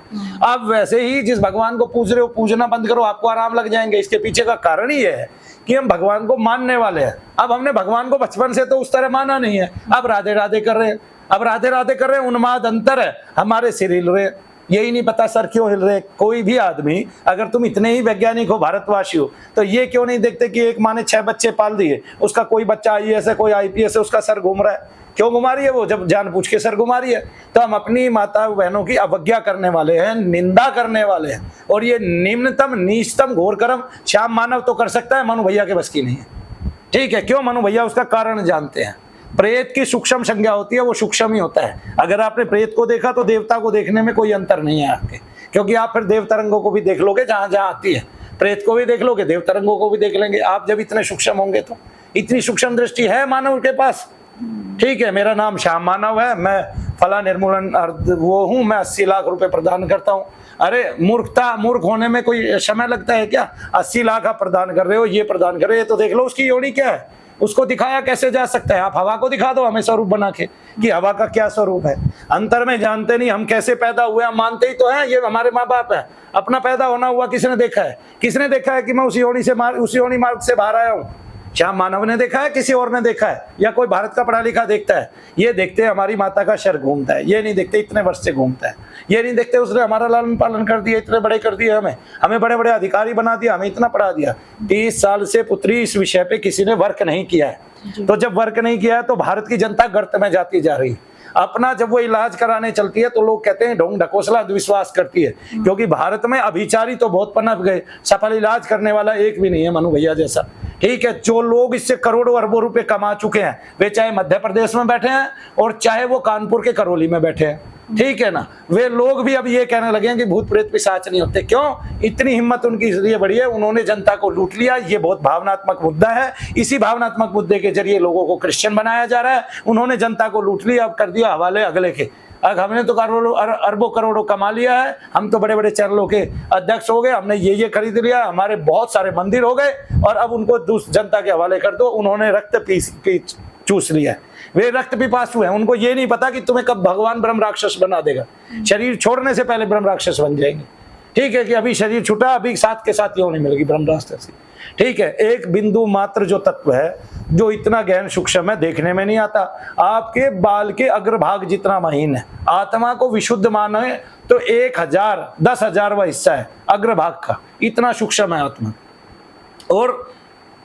अब वैसे ही जिस भगवान को पूज रहे हो पूजना बंद करो, आपको आराम लग जाएंगे। इसके पीछे का कारण ही है कि हम भगवान को मानने वाले हैं। अब हमने भगवान को बचपन से तो उस तरह माना नहीं है, अब राधे राधे कर रहे हैं, अब राधे राधे कर रहे हैं, उन्माद अंतर है, हमारे सिर हिल रहे, यही नहीं पता सर क्यों हिल रहे। कोई भी आदमी, अगर तुम इतने ही वैज्ञानिक हो, भारतवासी हो, तो ये क्यों नहीं देखते कि एक माँ ने 6 बच्चे पाल दिए, उसका कोई बच्चा IAS है, कोई IPS है, उसका सर घूम रहा है, क्यों घुमा रही है वो? जब जान पूछ के सर घुमा रही है। तो हम अपनी माता बहनों की अवज्ञा करने वाले हैं, निंदा करने वाले हैं, और ये निम्नतम नीचतम घोर कर्म श्याम मानव तो कर सकता है, मनु भैया के बस की नहीं है। ठीक है, क्यों? मनु भैया उसका कारण जानते हैं। प्रेत की सूक्ष्म संज्ञा होती है, वो सूक्ष्म ही होता है। अगर आपने प्रेत को देखा तो देवता को देखने में कोई अंतर नहीं है आपके, क्योंकि आप फिर देव तरंगों को भी देख लोगे जहां जहां आती है, प्रेत को भी देख लोगे, देव तरंगों को भी देख लेंगे आप, जब इतने सूक्ष्म होंगे। तो इतनी सूक्ष्म दृष्टि है मानव के पास। ठीक है, मेरा नाम श्याम मानव है, मैं फला निर्मूलन वो हूँ, मैं 80 लाख रुपए प्रदान करता हूँ। अरे मूर्ख होने में कोई समय लगता है क्या? 80 लाख आप प्रदान कर रहे हो, ये प्रदान कर रहे हो, तो देख लो उसकी योनि क्या है। उसको दिखाया कैसे जा सकता है? आप हवा को दिखा दो हमें स्वरूप बना के कि हवा का क्या स्वरूप है। अंतर में जानते नहीं, हम कैसे पैदा हुए, हम मानते ही तो हैं ये हमारे माँ बाप है। अपना पैदा होना हुआ किसने देखा है? किसने देखा है कि मैं उसी योनि मार्ग से बाहर आया हूँ? क्या मानव ने देखा है, किसी और ने देखा है, या कोई भारत का पढ़ा लिखा देखता है? ये देखते हमारी माता का शर घूमता है, ये नहीं देखते इतने वर्ष से घूमता है, ये नहीं देखते उसने हमारा लालन पालन कर दिया, इतने बड़े कर दिए, हमें बड़े बड़े अधिकारी बना दिया, हमें इतना पढ़ा दिया। 30 साल से पुत्री इस विषय पे किसी ने वर्क नहीं किया है। तो जब वर्क नहीं किया है तो भारत की जनता गर्त में जाती जा रही है। अपना जब वो इलाज कराने चलती है तो लोग कहते हैं ढोंग ढकोसला विश्वास करती है, क्योंकि भारत में अभिचारी तो बहुत पनप गए, सफल इलाज करने वाला एक भी नहीं है मनु भैया जैसा। ठीक है, जो लोग इससे करोड़ों अरबों रुपए कमा चुके हैं, वे चाहे मध्य प्रदेश में बैठे हैं और चाहे वो कानपुर के करौली में बैठे हैं, ठीक है ना, वे लोग भी अब ये कहने लगे हैं कि भूत प्रेत पिशाच नहीं होते। क्यों? इतनी हिम्मत उनकी इसलिए बढ़ी है, उन्होंने जनता को लूट लिया। ये बहुत भावनात्मक मुद्दा है, इसी भावनात्मक मुद्दे के जरिए लोगों को क्रिश्चियन बनाया जा रहा है। उन्होंने जनता को लूट लिया, अब कर दिया हवाले अगले के। अब हमने तो करोड़ों अरबों करोड़ों कमा लिया है, हम तो बड़े बड़े चैनलों के अध्यक्ष हो गए, हमने ये खरीद लिया, हमारे बहुत सारे मंदिर हो गए, और अब उनको जनता के हवाले कर दो। उन्होंने रक्त चूस लिया है, वे रक्त पिपासु हैं। उनको ये नहीं पता कि तुम्हें कब भगवान ब्रह्म राक्षस बना देगा। शरीर छोड़ने से पहले ब्रह्म राक्षस बन जाएंगे। ठीक है कि अभी शरीर छूटा, अभी साथ के साथ योनि मिलेगी ब्रह्म राक्षस। ठीक है, एक बिंदु मात्र जो तत्व है जो इतना गहन सूक्ष्म है, देखने में नहीं आता। आपके बाल के अग्रभाग जितना महीन है, आत्मा को विशुद्ध माने तो 1000 10,000वां हिस्सा है अग्रभाग का, इतना सूक्ष्म है आत्मा। और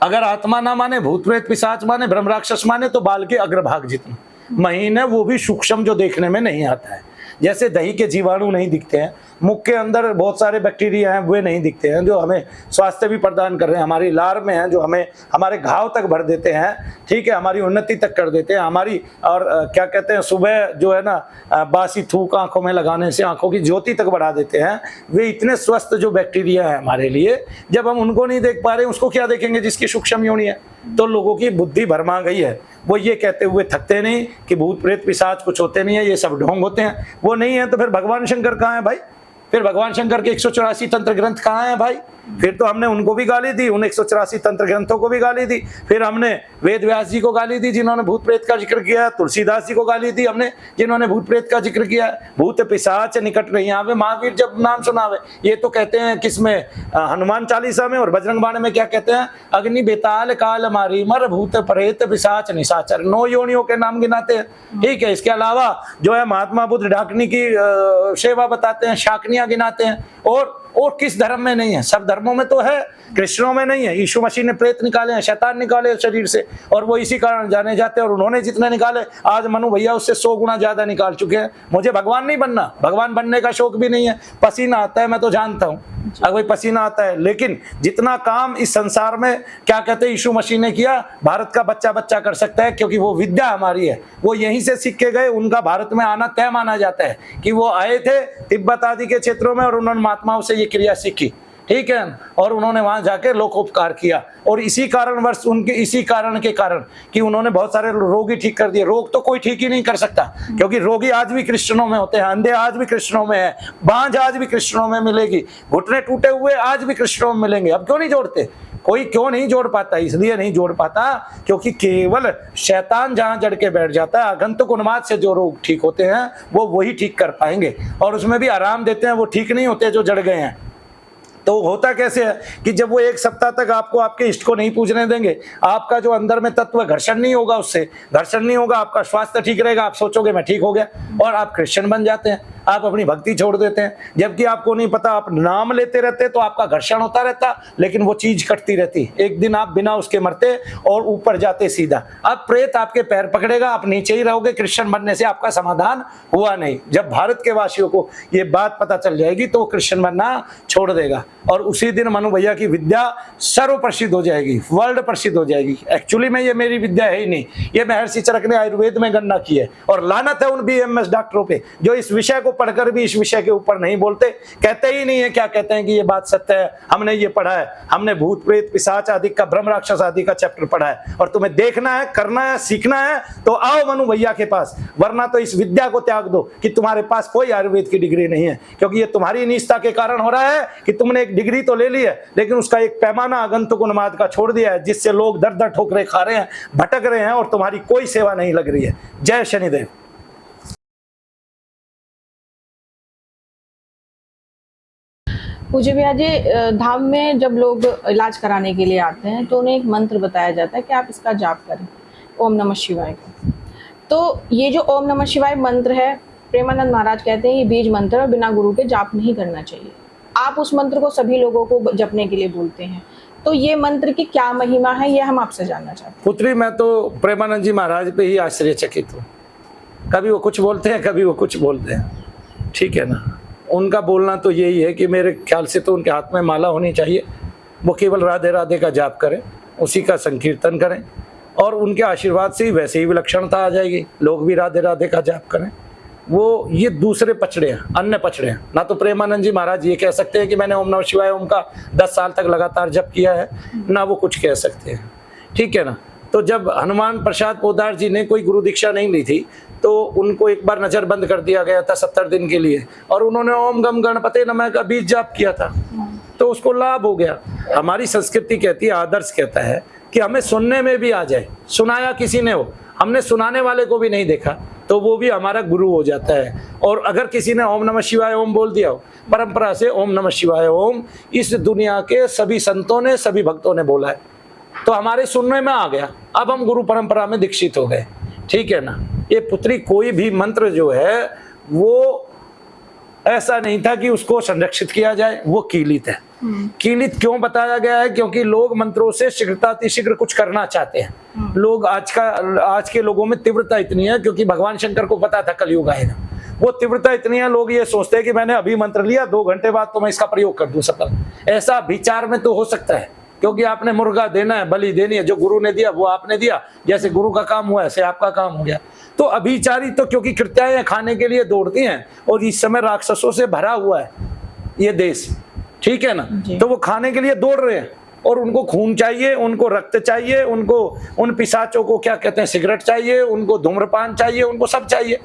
अगर आत्मा ना माने, भूत प्रेत पिशाच माने, ब्रह्म राक्षस माने, तो बाल के अग्रभाग जितना महीन है, वो भी सूक्ष्म, जो देखने में नहीं आता है। जैसे दही के जीवाणु नहीं दिखते हैं, मुख के अंदर बहुत सारे बैक्टीरिया हैं, वे नहीं दिखते हैं, जो हमें स्वास्थ्य भी प्रदान कर रहे हैं, हमारी लार में हैं, जो हमें हमारे घाव तक भर देते हैं। ठीक है, हमारी उन्नति तक कर देते हैं, हमारी और क्या कहते हैं, सुबह जो है ना बासी थूक आंखों में लगाने से आंखों की ज्योति तक बढ़ा देते हैं। वे इतने स्वस्थ जो बैक्टीरिया है हमारे लिए, जब हम उनको नहीं देख पा रहे, उसको क्या देखेंगे जिसकी सूक्ष्म योनि है? तो लोगों की बुद्धि भरमा गई है। वो ये कहते हुए थकते नहीं कि भूत प्रेत पिशाच कुछ होते नहीं है, ये सब ढोंग होते हैं। वो नहीं है तो फिर भगवान शंकर कहाँ है भाई? फिर भगवान शंकर के 184 तंत्र ग्रंथ कहाँ हैं भाई? फिर तो हमने उनको भी गाली दी, उन 184 तंत्र ग्रंथों को भी गाली दी। फिर हमने वेद व्यास जी को गाली दी जिन्होंने भूत प्रेत का जिक्र किया, तुलसीदास जी को गाली दी हमने जिन्होंने भूत प्रेत का जिक्र किया। भूत पिशाच निकट नहीं आवे, महावीर जब नाम सुनावे। ये तो कहते हैं किसमें? हनुमान चालीसा में और बजरंग बाण में क्या कहते हैं? अग्नि बेताल काल मारी मर भूत प्रेत पिशाच निशाचर, 9 योनियों के नाम गिनाते हैं। ठीक है, इसके अलावा जो है महात्मा बुद्ध ढाकनी की सेवा बताते हैं, शाकनियां गिनाते हैं। और किस धर्म में नहीं है? सब धर्मों में तो है, कृष्णों में नहीं है। यीशु मसीह ने प्रेत निकाले हैं, शैतान निकाले शरीर से, और वो इसी कारण जाने जाते हैं। और उन्होंने जितने निकाले, आज मनु भैया उससे 100 गुना ज्यादा निकाल चुके हैं। मुझे भगवान नहीं बनना, भगवान बनने का शौक भी नहीं है। पसीना आता है, मैं तो जानता हूँ, अगर भाई पसीना आता है, लेकिन जितना काम इस संसार में क्या कहते हैं यीशु मसीह ने किया, भारत का बच्चा बच्चा कर सकता है, क्योंकि वो विद्या हमारी है। वो यहीं से सीख के गए, उनका भारत में आना तय माना जाता है कि वो आए थे तिब्बत आदि के क्षेत्रों में और उन्होंने महात्माओं से ये क्रिया सीखी। ठीक है, और उन्होंने वहां जाके लोकोपकार किया। और इसी कारणवश उनके इसी कारण के कारण कि उन्होंने बहुत सारे रोगी ठीक कर दिए। रोग तो कोई ठीक ही नहीं कर सकता, क्योंकि रोगी आज भी कृष्णों में होते हैं, अंधे आज भी कृष्णों में है, बांझ आज भी कृष्णों में मिलेगी, घुटने टूटे हुए आज भी कृष्णों में मिलेंगे। अब क्यों नहीं जोड़ते? कोई क्यों नहीं जोड़ पाता? इसलिए नहीं जोड़ पाता क्योंकि केवल शैतान जहां जड़ के बैठ जाता है, आगंतुक उन्माद से जो रोग ठीक होते हैं वो वही ठीक कर पाएंगे, और उसमें भी आराम देते हैं, वो ठीक नहीं होते जो जड़ गए हैं। तो होता कैसे है कि जब वो 1 सप्ताह तक आपको आपके इष्ट को नहीं पूजने देंगे, आपका जो अंदर में तत्व घर्षण नहीं होगा, उससे घर्षण नहीं होगा, आपका स्वास्थ्य ठीक रहेगा, आप सोचोगे मैं ठीक हो गया, और आप क्रिश्चियन बन जाते हैं, आप अपनी भक्ति छोड़ देते हैं। जबकि आपको नहीं पता, आप नाम लेते रहते तो आपका घर्षण होता रहता, लेकिन वो चीज कटती रहती। एक दिन आप बिना उसके मरते और ऊपर जाते सीधा। अब प्रेत आपके पैर पकड़ेगा, आप नीचे ही रहोगे। क्रिश्चियन बनने से आपका समाधान हुआ नहीं। जब भारत के वासियों को ये बात पता चल जाएगी तो वो क्रिश्चियन बनना छोड़ देगा, और उसी दिन मनु भैया की विद्या सर्व प्रसिद्ध हो जाएगी, वर्ल्ड प्रसिद्ध हो जाएगी। एक्चुअली में ये मेरी विद्या है ही नहीं, ये महर्षि चरक ने आयुर्वेद में गणना की है। और लानत है उन BMS डॉक्टरों पे जो इस विषय को पढ़कर भी इस विषय के ऊपर नहीं बोलते, कहते ही नहीं है। क्या कहते हैं कि ये बात सत्य है, हमने ये पढ़ा है, हमने भूत प्रेत पिशाच आदि का, ब्रह्म राक्षस आदि का चैप्टर पढ़ा है, और तुम्हें देखना है, करना है, सीखना है तो आओ मनु भैया के पास, वरना तो इस विद्या को त्याग दो कि तुम्हारे पास कोई आयुर्वेद की डिग्री नहीं है। क्योंकि ये तुम्हारी निष्ठा के कारण हो रहा है कि तुमने एक डिग्री तो ले ली है, लेकिन उसका एक पैमाना आगंतुक उन्माद का छोड़ दिया है, जिससे लोग दर दर ठोकरे खा रहे हैं, भटक रहे हैं, और तुम्हारी कोई सेवा नहीं लग रही है। जय शनिदेव।
पूज्य भैया जी, धाम में जब लोग इलाज कराने के लिए आते हैं तो उन्हें एक मंत्र बताया जाता है कि आप इसका जाप करें, ओम नमः शिवाय का। तो ये जो ओम नमः शिवाय मंत्र है, प्रेमानंद महाराज कहते हैं ये बीज मंत्र है और बिना गुरु के जाप नहीं करना चाहिए। आप उस मंत्र को सभी लोगों को जपने के लिए बोलते हैं, तो ये मंत्र की क्या महिमा है, ये हम आपसे जानना चाहते हैं।
पुत्री, मैं तो प्रेमानंद जी महाराज पे ही आश्चर्यचकित हूँ। कभी वो कुछ बोलते हैं, कभी वो कुछ बोलते हैं, ठीक है ना। उनका बोलना तो यही है कि मेरे ख्याल से तो उनके हाथ में माला होनी चाहिए, वो केवल राधे राधे का जाप करें, उसी का संकीर्तन करें, और उनके आशीर्वाद से ही वैसे ही विलक्षणता आ जाएगी, लोग भी राधे राधे का जाप करें। वो ये दूसरे पचड़े हैं, अन्य पचड़े हैं। ना तो प्रेमानंद जी महाराज ये कह सकते हैं कि मैंने ओम नमः शिवाय ओम का 10 साल तक लगातार जप किया है, ना वो कुछ कह सकते हैं, ठीक है ना। तो जब हनुमान प्रसाद पोद्दार जी ने कोई गुरु दीक्षा नहीं ली थी, तो उनको एक बार नजर बंद कर दिया गया था 70 दिन के लिए, और उन्होंने ओम गम गणपते नमः का बीज जाप किया था, तो उसको लाभ हो गया। हमारी संस्कृति कहती है, आदर्श कहता है कि हमें सुनने में भी आ जाए, सुनाया किसी ने हो, हमने सुनाने वाले को भी नहीं देखा, तो वो भी हमारा गुरु हो जाता है। और अगर किसी ने ओम नमः शिवाय ओम बोल दिया हो, परंपरा से ओम नमः शिवाय ओम इस दुनिया के सभी संतों ने, सभी भक्तों ने बोला है, तो हमारे सुनने में आ गया, अब हम गुरु परंपरा में दीक्षित हो गए, ठीक है ना। ये पुत्री, कोई भी मंत्र जो है वो ऐसा नहीं था कि उसको संरक्षित किया जाए, वो कीलित है। कीलित क्यों बताया गया है? क्योंकि लोग मंत्रों से शीघ्रतातिशीघ्र कुछ करना चाहते हैं। लोग आज के लोगों में तीव्रता इतनी है, क्योंकि भगवान शंकर को पता था कलयुग आएगा, वो तीव्रता इतनी है, लोग ये सोचते हैं कि मैंने अभी मंत्र लिया, 2 घंटे बाद तो मैं इसका प्रयोग कर दूं सफल। ऐसा विचार में तो हो सकता है, क्योंकि आपने मुर्गा देना है, बलि देनी है, जो गुरु ने दिया वो आपने दिया, जैसे गुरु का काम हुआ ऐसे आपका काम हो गया। तो अभिचारी तो क्योंकि कृत्याएं खाने के लिए दौड़ती हैं, और इस समय राक्षसों से भरा हुआ है ये देश, ठीक है ना, तो वो खाने के लिए दौड़ रहे हैं, और उनको खून चाहिए, उनको रक्त चाहिए, उनको उन पिशाचों को क्या कहते हैं सिगरेट चाहिए, उनको धूम्रपान चाहिए, उनको सब चाहिए,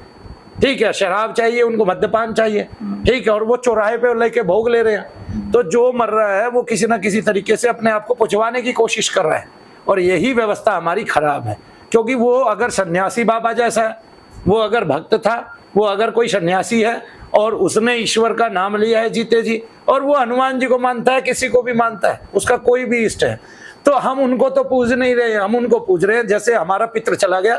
ठीक है, शराब चाहिए, उनको मद्यपान चाहिए, ठीक है, और वो चौराहे पे लेके भोग ले रहे हैं। तो जो मर रहा है वो किसी ना किसी तरीके से अपने आप को पहुंचवाने की कोशिश कर रहा है, और यही व्यवस्था हमारी खराब है। क्योंकि वो अगर सन्यासी बाबा जैसा है, वो अगर भक्त था, वो अगर कोई सन्यासी है और उसने ईश्वर का नाम लिया है जीते जी, और वो हनुमान जी को मानता है, किसी को भी मानता है, उसका कोई भी इष्ट है, तो हम उनको तो पूज नहीं रहे हैं, हम उनको पूज रहे हैं जैसे हमारा पितृ चला गया,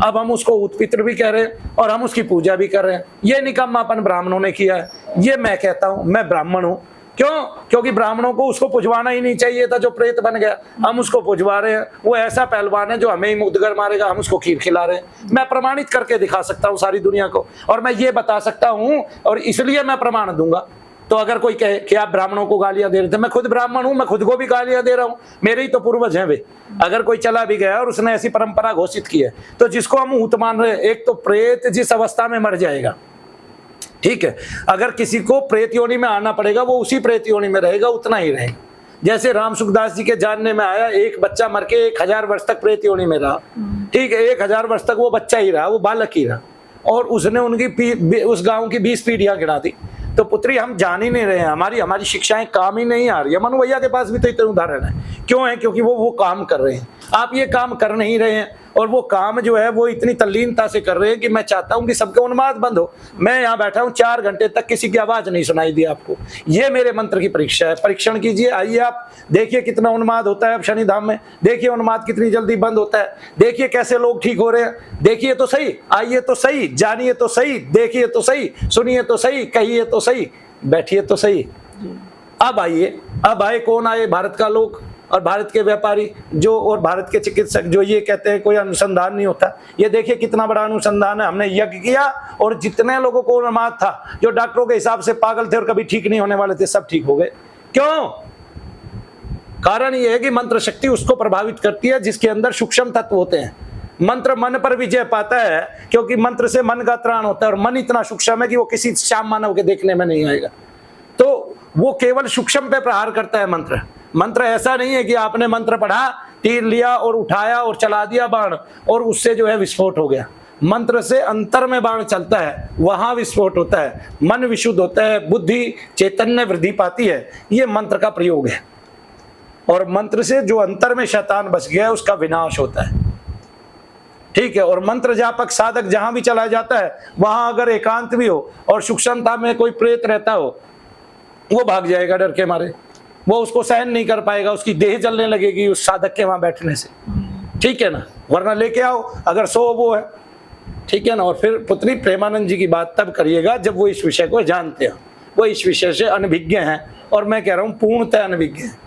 अब हम उसको उत्पितृ भी कह रहे हैं और हम उसकी पूजा भी कर रहे हैं। ये निकम्मापन ब्राह्मणों ने किया है, ये मैं कहता हूँ, मैं ब्राह्मण हूँ। क्यों? क्योंकि ब्राह्मणों को उसको पुजवाना ही नहीं चाहिए था जो प्रेत बन गया, हम उसको पुजवा रहे हैं। वो ऐसा पहलवान है जो हमें ही मुद्दगर मारेगा, हम उसको खीर खिला रहे हैं। मैं प्रमाणित करके दिखा सकता हूँ सारी दुनिया को, और मैं ये बता सकता हूँ, और इसलिए मैं प्रमाण दूंगा। तो अगर कोई कहे कि आप ब्राह्मणों को गालियां दे रहे थे, मैं खुद ब्राह्मण हूं, मैं खुद को भी गालियां दे रहा हूं, मेरे ही तो पूर्वज हैं वे। अगर कोई चला भी गया और उसने ऐसी परंपरा घोषित की है, तो जिसको हम ऊत मान रहे हैं, एक तो प्रेत जिस अवस्था में मर जाएगा, ठीक है, अगर किसी को प्रेत योनि में आना पड़ेगा वो उसी प्रेत योनि में रहेगा, उतना ही रहेगा। जैसे राम सुखदास जी के जानने में आया, एक बच्चा मर के 1000 वर्ष तक प्रेत योनि में रहा, ठीक है, 1000 वर्ष तक वो बच्चा ही रहा, वो बालक ही रहा, और उसने उनकी उस गांव की 20 पीढ़ियां गिना दी। तो पुत्री, हम जान ही नहीं रहे हैं, हमारी शिक्षाएं काम ही नहीं आ रही है। मनु भैया के पास भी तो इतने उदाहरण है। क्यों है? क्योंकि वो काम कर रहे हैं, आप ये काम कर नहीं रहे हैं, और वो काम जो है वो इतनी तल्लीनता से कर रहे हैं कि मैं चाहता हूं कि सबके उन्माद बंद हो। मैं यहाँ बैठा हूँ 4 घंटे तक, किसी की आवाज नहीं सुनाई दी आपको। ये मेरे मंत्र की परीक्षा है, परीक्षण कीजिए, आइए आप देखिए कितना उन्माद होता है अब शनिधाम में, देखिए उन्माद कितनी जल्दी बंद होता है, देखिए कैसे लोग ठीक हो रहे हैं, देखिए तो सही, आइए तो सही, जानिए तो सही, देखिए तो सही, सुनिए तो सही, कहिए तो सही, बैठिए तो सही। अब आइए, अब आए, कौन आए? भारत का लोग और भारत के व्यापारी जो, और भारत के चिकित्सक जो ये कहते हैं कोई अनुसंधान नहीं होता। ये देखिए कितना बड़ा अनुसंधान है, हमने यज्ञ किया और जितने लोगों को उन्माद था, जो डॉक्टरों के हिसाब से पागल थे और कभी ठीक नहीं होने वाले थे, सब ठीक हो गए। क्यों? कारण ये है कि मंत्र शक्ति उसको प्रभावित करती है जिसके अंदर सूक्ष्म तत्व होते हैं। मंत्र मन पर विजय पाता है, क्योंकि मंत्र से मन का त्राण होता है, और मन इतना सूक्ष्म है कि वो किसी श्याम मानव के देखने में नहीं आएगा। तो वो केवल सूक्ष्म पे प्रहार करता है मंत्र। मंत्र ऐसा नहीं है कि आपने मंत्र पढ़ा, तीर लिया और उठाया और चला दिया बाण, और उससे जो है विस्फोट हो गया। मंत्र से अंतर में बाण चलता है, वहां विस्फोट होता है, मन विशुद्ध होता है, बुद्धि चैतन्य वृद्धि पाती है। ये मंत्र का प्रयोग है। और मंत्र से जो अंतर में शैतान बस गया है उसका विनाश होता है। ठीक है। और मंत्र जापक साधक जहां भी चला जाता है, वहां अगर एकांत भी हो और सूक्ष्मता में कोई प्रेत रहता हो, वो भाग जाएगा डर के मारे, वो उसको सहन नहीं कर पाएगा, उसकी देह जलने लगेगी उस साधक के वहां बैठने से। ठीक है ना। वरना लेके आओ अगर 100 वो है। ठीक है ना। और फिर पुत्री प्रेमानंद जी की बात तब करिएगा जब वो इस विषय को जानते हैं, वो इस विषय से अनभिज्ञ हैं, और मैं कह रहा हूं पूर्णतः अनभिज्ञ हैं।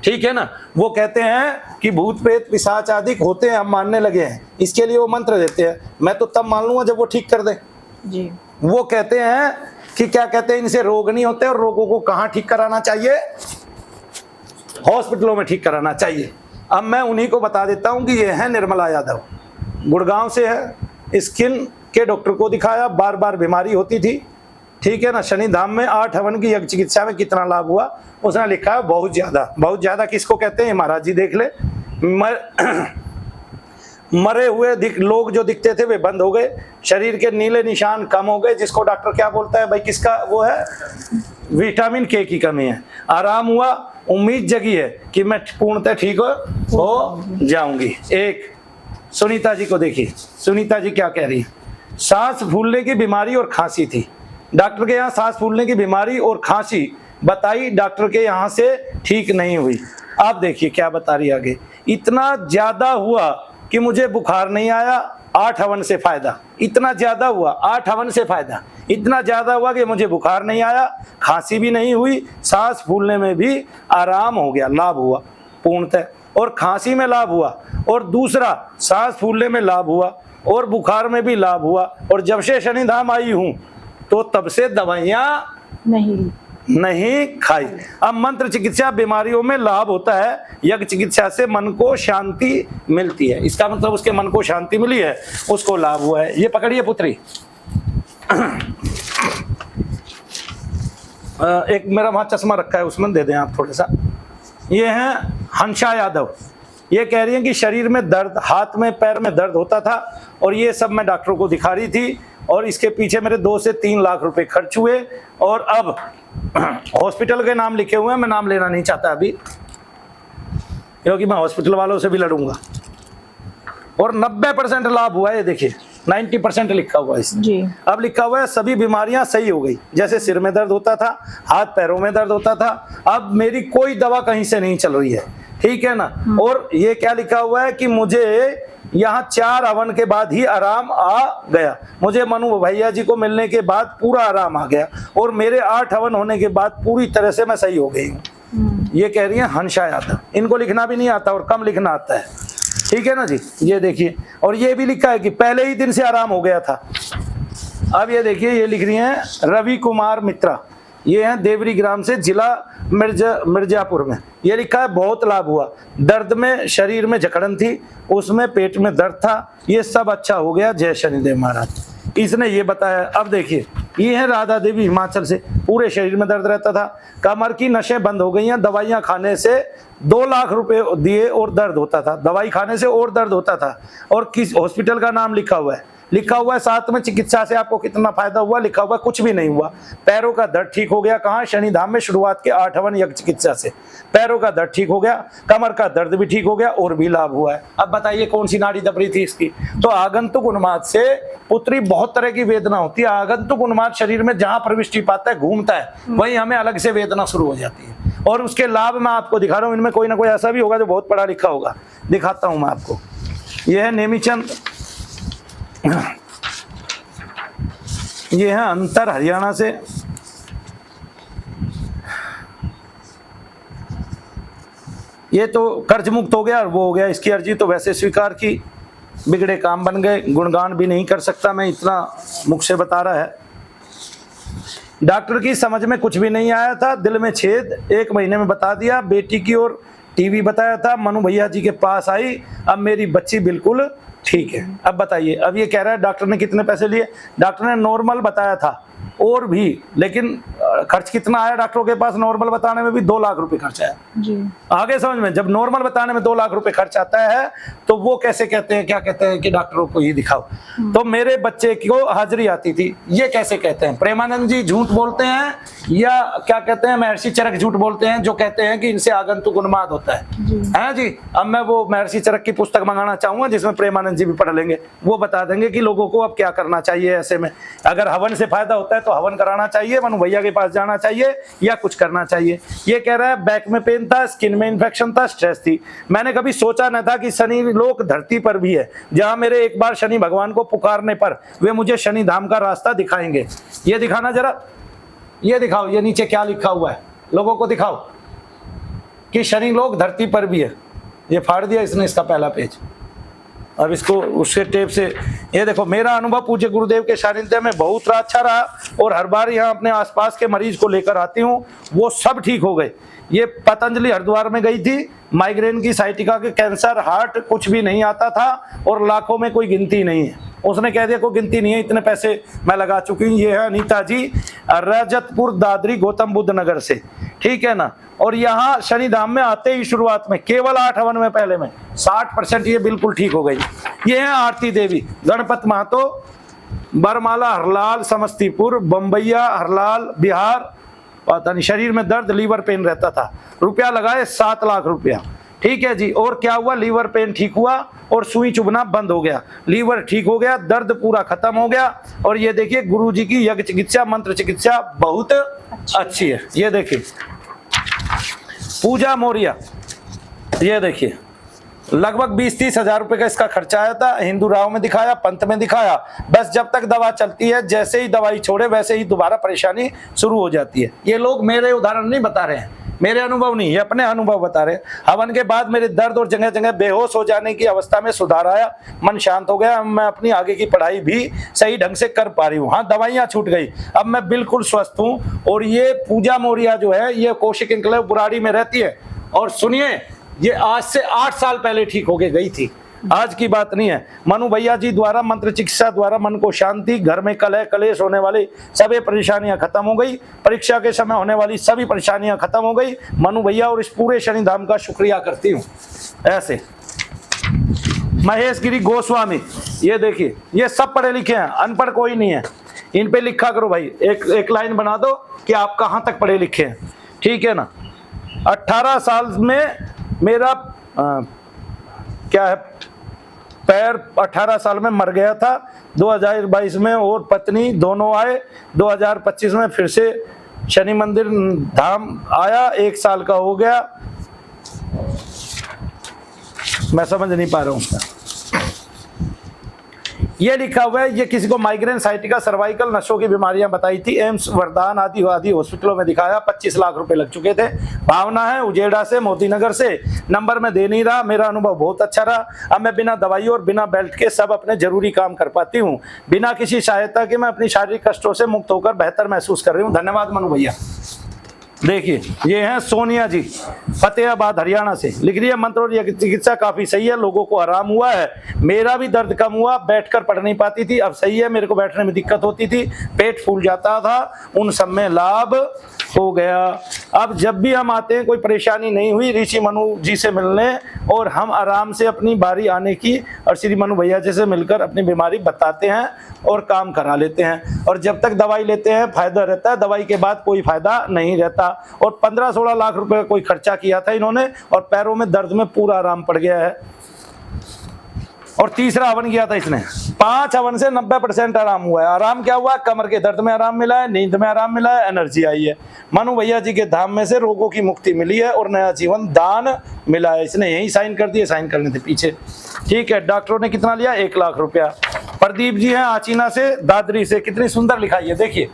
ठीक है ना। वो कहते हैं कि भूत प्रेत पिशाच आदि होते हैं, हम मानने लगे हैं, इसके लिए वो मंत्र देते हैं। मैं तो तब मान लूंगा जब वो ठीक कर दे
जी।
वो कहते हैं कि क्या कहते हैं, इनसे रोग नहीं होते, और रोगों को कहाँ ठीक कराना चाहिए? हॉस्पिटलों में ठीक कराना चाहिए। अब मैं उन्हीं को बता देता हूं कि ये है निर्मला यादव, गुड़गांव से है, स्किन के डॉक्टर को दिखाया, बार बार बीमारी होती थी। ठीक है ना। शनि धाम में 8 हवन की यज्ञ चिकित्सा में कितना लाभ हुआ, उसने लिखा है बहुत ज्यादा। बहुत ज्यादा किसको कहते हैं महाराज जी देख ले। मरे हुए लोग जो दिखते थे वे बंद हो गए, शरीर के नीले निशान कम हो गए, जिसको डॉक्टर क्या बोलता है भाई, किसका वो है, विटामिन के की कमी है। आराम हुआ, उम्मीद जगी है कि मैं पूर्णतः ठीक हो जाऊंगी। एक सुनीता जी को देखिए, सुनीता जी क्या कह रही है, सांस फूलने की बीमारी और खांसी थी, डॉक्टर के यहाँ सांस फूलने की बीमारी और खांसी बताई, डॉक्टर के यहाँ से ठीक नहीं हुई। आप देखिए क्या बता रही आगे, इतना ज्यादा हुआ कि मुझे बुखार नहीं आया, 8 हवन से फायदा। इतना ज्यादा हुआ, 8 हवन से फायदा, इतना ज्यादा हुआ कि मुझे बुखार नहीं आया, खांसी भी नहीं हुई, सांस फूलने में भी आराम हो गया, लाभ हुआ पूर्णतः। और खांसी में लाभ हुआ, और दूसरा सांस फूलने में लाभ हुआ, और बुखार में भी लाभ हुआ। और जब से शनि धाम आई हूं तो तब से दवाइयां नहीं खाई। अब मंत्र चिकित्सा बीमारियों में लाभ होता है, यज्ञ चिकित्सा से मन को शांति मिलती है। इसका मतलब उसके मन को शांति मिली है, उसको लाभ हुआ है। ये पकड़िए पुत्री। एक मेरा वहां चश्मा रखा है, उसमें दे दें आप थोड़ा सा। ये है हंसा यादव, ये कह रही है कि शरीर में दर्द, हाथ में पैर में दर्द होता था, और ये सब मैं डॉक्टरों को दिखा रही थी, और इसके पीछे मेरे 2 से 3 लाख रुपए खर्च हुए। और अब हॉस्पिटल के नाम लिखे हुए हैं, मैं नाम लेना नहीं चाहता अभी, क्योंकि मैं हॉस्पिटल वालों से भी लड़ूंगा। और 90% लाभ हुआ है, ये देखिए 90% लिखा हुआ है इसमें जी। अब लिखा हुआ है सभी बीमारियां सही हो गई, जैसे सिर में दर्द होता था, हाथ पैरों में दर्द होता था, अब मेरी कोई दवा कहीं से नहीं चल रही है। ठीक है ना। और ये क्या लिखा हुआ है कि मुझे यहाँ 4 हवन के बाद ही आराम आ गया, मुझे मनु भैया जी को मिलने के बाद पूरा आराम आ गया, और मेरे 8 हवन होने के बाद पूरी तरह से मैं सही हो गई हूँ। ये कह रही है हंसा यादव, इनको लिखना भी नहीं आता और कम लिखना आता है। ठीक है ना जी। ये देखिए, और ये भी लिखा है कि पहले ही दिन से आराम हो गया था। अब ये देखिए, ये लिख रही हैं रवि कुमार मित्रा, ये हैं देवरी ग्राम से, जिला मिर्जापुर में। ये लिखा है बहुत लाभ हुआ, दर्द में शरीर में जकड़न थी, उसमें पेट में दर्द था, ये सब अच्छा हो गया, जय शनिदेव महाराज। इसने ये बताया। अब देखिए, ये है राधा देवी हिमाचल से, पूरे शरीर में दर्द रहता था, कमर की नसें बंद हो गई हैं, दवाइयां खाने से 2 लाख रुपए दिए और दर्द होता था, दवाई खाने से और दर्द होता था। और किस हॉस्पिटल का नाम लिखा हुआ है, लिखा हुआ है साथ में चिकित्सा से आपको कितना फायदा हुआ, लिखा हुआ है कुछ भी नहीं हुआ। पैरों का दर्द ठीक हो गया, कहाँ, शनि धाम में, शुरुआत के 8 हवन यज्ञ चिकित्सा से पैरों का दर्द ठीक हो गया, कमर का दर्द भी ठीक हो गया, और भी लाभ हुआ है। अब बताइए कौन सी नाड़ी दब रही थी इसकी? तो आगंतुक उन्माद से पुत्री बहुत तरह की वेदना होती है। आगंतुक उन्माद शरीर में जहां प्रविष्टि पाता है, घूमता है, वहीं हमें अलग से वेदना शुरू हो जाती है। और उसके लाभ मैं आपको दिखा रहा हूं, इनमें कोई ना कोई ऐसा भी होगा जो बहुत पढ़ा लिखा होगा, दिखाता हूं मैं आपको। यह है नेमीचंद, ये है अंतर हरियाणा से, ये तो कर्ज मुक्त हो गया और वो हो गया, इसकी अर्जी तो वैसे स्वीकार की, बिगड़े काम बन गए, गुणगान भी नहीं कर सकता मैं, इतना मुख से बता रहा है। डॉक्टर की समझ में कुछ भी नहीं आया था, दिल में छेद 1 महीने में बता दिया, बेटी की और टीवी बताया था, मनु भैया जी के पास आई, अब मेरी बच्ची बिल्कुल ठीक है, अब बताइए, अब ये कह रहा है डॉक्टर ने कितने पैसे लिए। डॉक्टर ने नॉर्मल बताया था और भी, लेकिन खर्च कितना आया डॉक्टरों के पास, नॉर्मल बताने में भी 2 लाख रुपए खर्च आया
जी।
आगे समझ में, जब नॉर्मल बताने में 2 लाख रुपए खर्च आता है तो वो कैसे कहते हैं, क्या कहते हैं कि डॉक्टरों को ये दिखाओ। तो मेरे बच्चे को हाजिरी आती थी, ये कैसे कहते हैं, प्रेमानंद जी झूठ बोलते हैं या क्या कहते हैं, महर्षि चरक झूठ बोलते हैं, जो कहते हैं कि इनसे आगंतुक उन्माद होता है जी। अब मैं वो महर्षि चरक की पुस्तक मंगाना चाहूंगा जिसमें प्रेमानंद जी भी पढ़ लेंगे, वो बता देंगे कि लोगों को अब क्या करना चाहिए ऐसे में। अगर हवन से फायदा होता है तो हवन कराना चाहिए, मनु भैया के पास जाना चाहिए या कुछ करना चाहिए। ये कह रहा है बैक में पेन था, स्किन में इन्फेक्शन था, स्ट्रेस थी। मैंने कभी सोचा न था कि शनि लोक धरती पर भी है, जहां मेरे एक बार शनि भगवान को पुकारने पर वे मुझे शनि धाम का रास्ता दिखाएंगे। ये दिखाना जरा, ये दिखाओ, ये नीचे क्या लिखा हुआ है, लोगों को दिखाओ कि शनि लोक धरती पर भी है। ये फाड़ दिया इसने इसका पहला पेज। अब इसको उससे टेप से, ये देखो, मेरा अनुभव पूज्य गुरुदेव के सानिध्य में बहुत अच्छा रहा और हर बार यहाँ अपने आसपास के मरीज को लेकर आती हूँ, वो सब ठीक हो गए। ये पतंजलि हरिद्वार में गई थी, माइग्रेन की, साइटिका के, कैंसर, हार्ट, कुछ भी नहीं आता था और लाखों में कोई गिनती नहीं है। उसने कह दिया कोई गिनती नहीं है, इतने पैसे मैं लगा चुकी हूँ। ये है अनीता जी, रजतपुर दादरी, गौतम बुद्ध नगर से, ठीक है ना। और यहाँ शनिधाम में आते ही शुरुआत में केवल 8 हवन में पहले में 60% ये बिल्कुल ठीक हो गई। ये है आरती देवी, गणपत महतो, बरमाला हरलाल, समस्तीपुर, बम्बैया हरलाल, बिहार। पता नहीं, शरीर में दर्द, लीवर पेन रहता था, रुपया लगाए 7 लाख रुपया, ठीक है जी। और क्या हुआ, लीवर पेन ठीक हुआ और सुई चुभना बंद हो गया, लीवर ठीक हो गया, दर्द पूरा खत्म हो गया। और ये देखिए गुरु जी की यज्ञ चिकित्सा, मंत्र चिकित्सा बहुत अच्छी है। ये देखिए पूजा मौर्य, ये देखिए लगभग 20-30 हजार रुपए का इसका खर्चा आया था। हिंदू राव में दिखाया, पंत में दिखाया, बस जब तक दवा चलती है, जैसे ही दवाई छोड़े वैसे ही दोबारा परेशानी शुरू हो जाती है। ये लोग मेरे उदाहरण नहीं बता रहे हैं, मेरे अनुभव नहीं, ये अपने अनुभव बता रहे हैं। हवन के बाद मेरे दर्द और जगह जगह बेहोश हो जाने की अवस्था में सुधार आया, मन शांत हो गया, मैं अपनी आगे की पढ़ाई भी सही ढंग से कर पा रही हूँ। हाँ, दवाइयाँ छूट गई, अब मैं बिल्कुल स्वस्थ हूँ। और ये पूजा मौर्य जो है, ये कौशिक एन्क्लेव बुराड़ी में रहती है। और सुनिए, ये आज से 8 साल पहले ठीक हो गई थी, आज की बात नहीं है। मनु भैया जी द्वारा मंत्र चिकित्सा द्वारा मन को शांति, घर में कलह कलेश होने वाली सभी परेशानियां खत्म हो गई, परीक्षा के समय होने वाली सभी परेशानियां खत्म हो गई। मनु भैया और इस पूरे शनि धाम का शुक्रिया करती हूँ। ऐसे महेश गिरी गोस्वामी, ये देखिए, ये सब पढ़े लिखे हैं, अनपढ़ कोई नहीं है। इन पे लिखा करो भाई, एक लाइन बना दो कि आप कहाँ तक पढ़े लिखे हैं, ठीक है ना। 18 साल में मेरा क्या है, पैर 18 साल में मर गया था, 2022 में और पत्नी दोनों आए, 2025 में फिर से शनि मंदिर धाम आया, 1 साल का हो गया। मैं समझ नहीं पा रहा हूँ, ये लिखा हुआ है। ये किसी को माइग्रेन, साइटिका, सर्वाइकल, नसों की बीमारियां बताई थी, एम्स, वरदान आदि हॉस्पिटलों में दिखाया, 25 लाख रुपए लग चुके थे। भावना है उजेड़ा से, मोती नगर से, नंबर में दे नहीं रहा, मेरा अनुभव बहुत अच्छा रहा। अब मैं बिना दवाई और बिना बेल्ट के सब अपने जरूरी काम कर पाती हूँ, बिना किसी सहायता के मैं अपनी शारीरिक कष्टों से मुक्त होकर बेहतर महसूस कर रही हूँ। धन्यवाद मनु भैया। देखिए, ये हैं सोनिया जी, फतेहाबाद हरियाणा से, लिख रही है मंत्र और चिकित्सा काफी सही है, लोगों को आराम हुआ है, मेरा भी दर्द कम हुआ, बैठकर पढ़ नहीं पाती थी, अब सही है, मेरे को बैठने में दिक्कत होती थी, पेट फूल जाता था, उन सब में लाभ हो गया। अब जब भी हम आते हैं कोई परेशानी नहीं हुई, ऋषि मनु जी से मिलने और हम आराम से अपनी बारी आने की और श्री मनु भैया जी से मिलकर अपनी बीमारी बताते हैं और काम करा लेते हैं। और जब तक दवाई लेते हैं फायदा रहता है, दवाई के बाद कोई फायदा नहीं रहता। और 15-16 लाख रुपए का कोई खर्चा किया था इन्होंने और पैरों में दर्द में पूरा आराम पड़ गया है। और तीसरा हवन किया था इसने, 5 हवन से 90% आराम हुआ है। आराम क्या हुआ, कमर के दर्द में आराम मिला है, नींद में आराम मिला है, एनर्जी आई है। मनु भैया जी के धाम में से रोगों की मुक्ति मिली है और नया जीवन दान मिला है। इसने यही साइन कर दिए, साइन करने थे पीछे, ठीक है। डॉक्टरों ने कितना लिया, 1 लाख रुपया। प्रदीप जी हैं आचीना से, दादरी से, कितनी सुंदर लिखाई है, देखिए,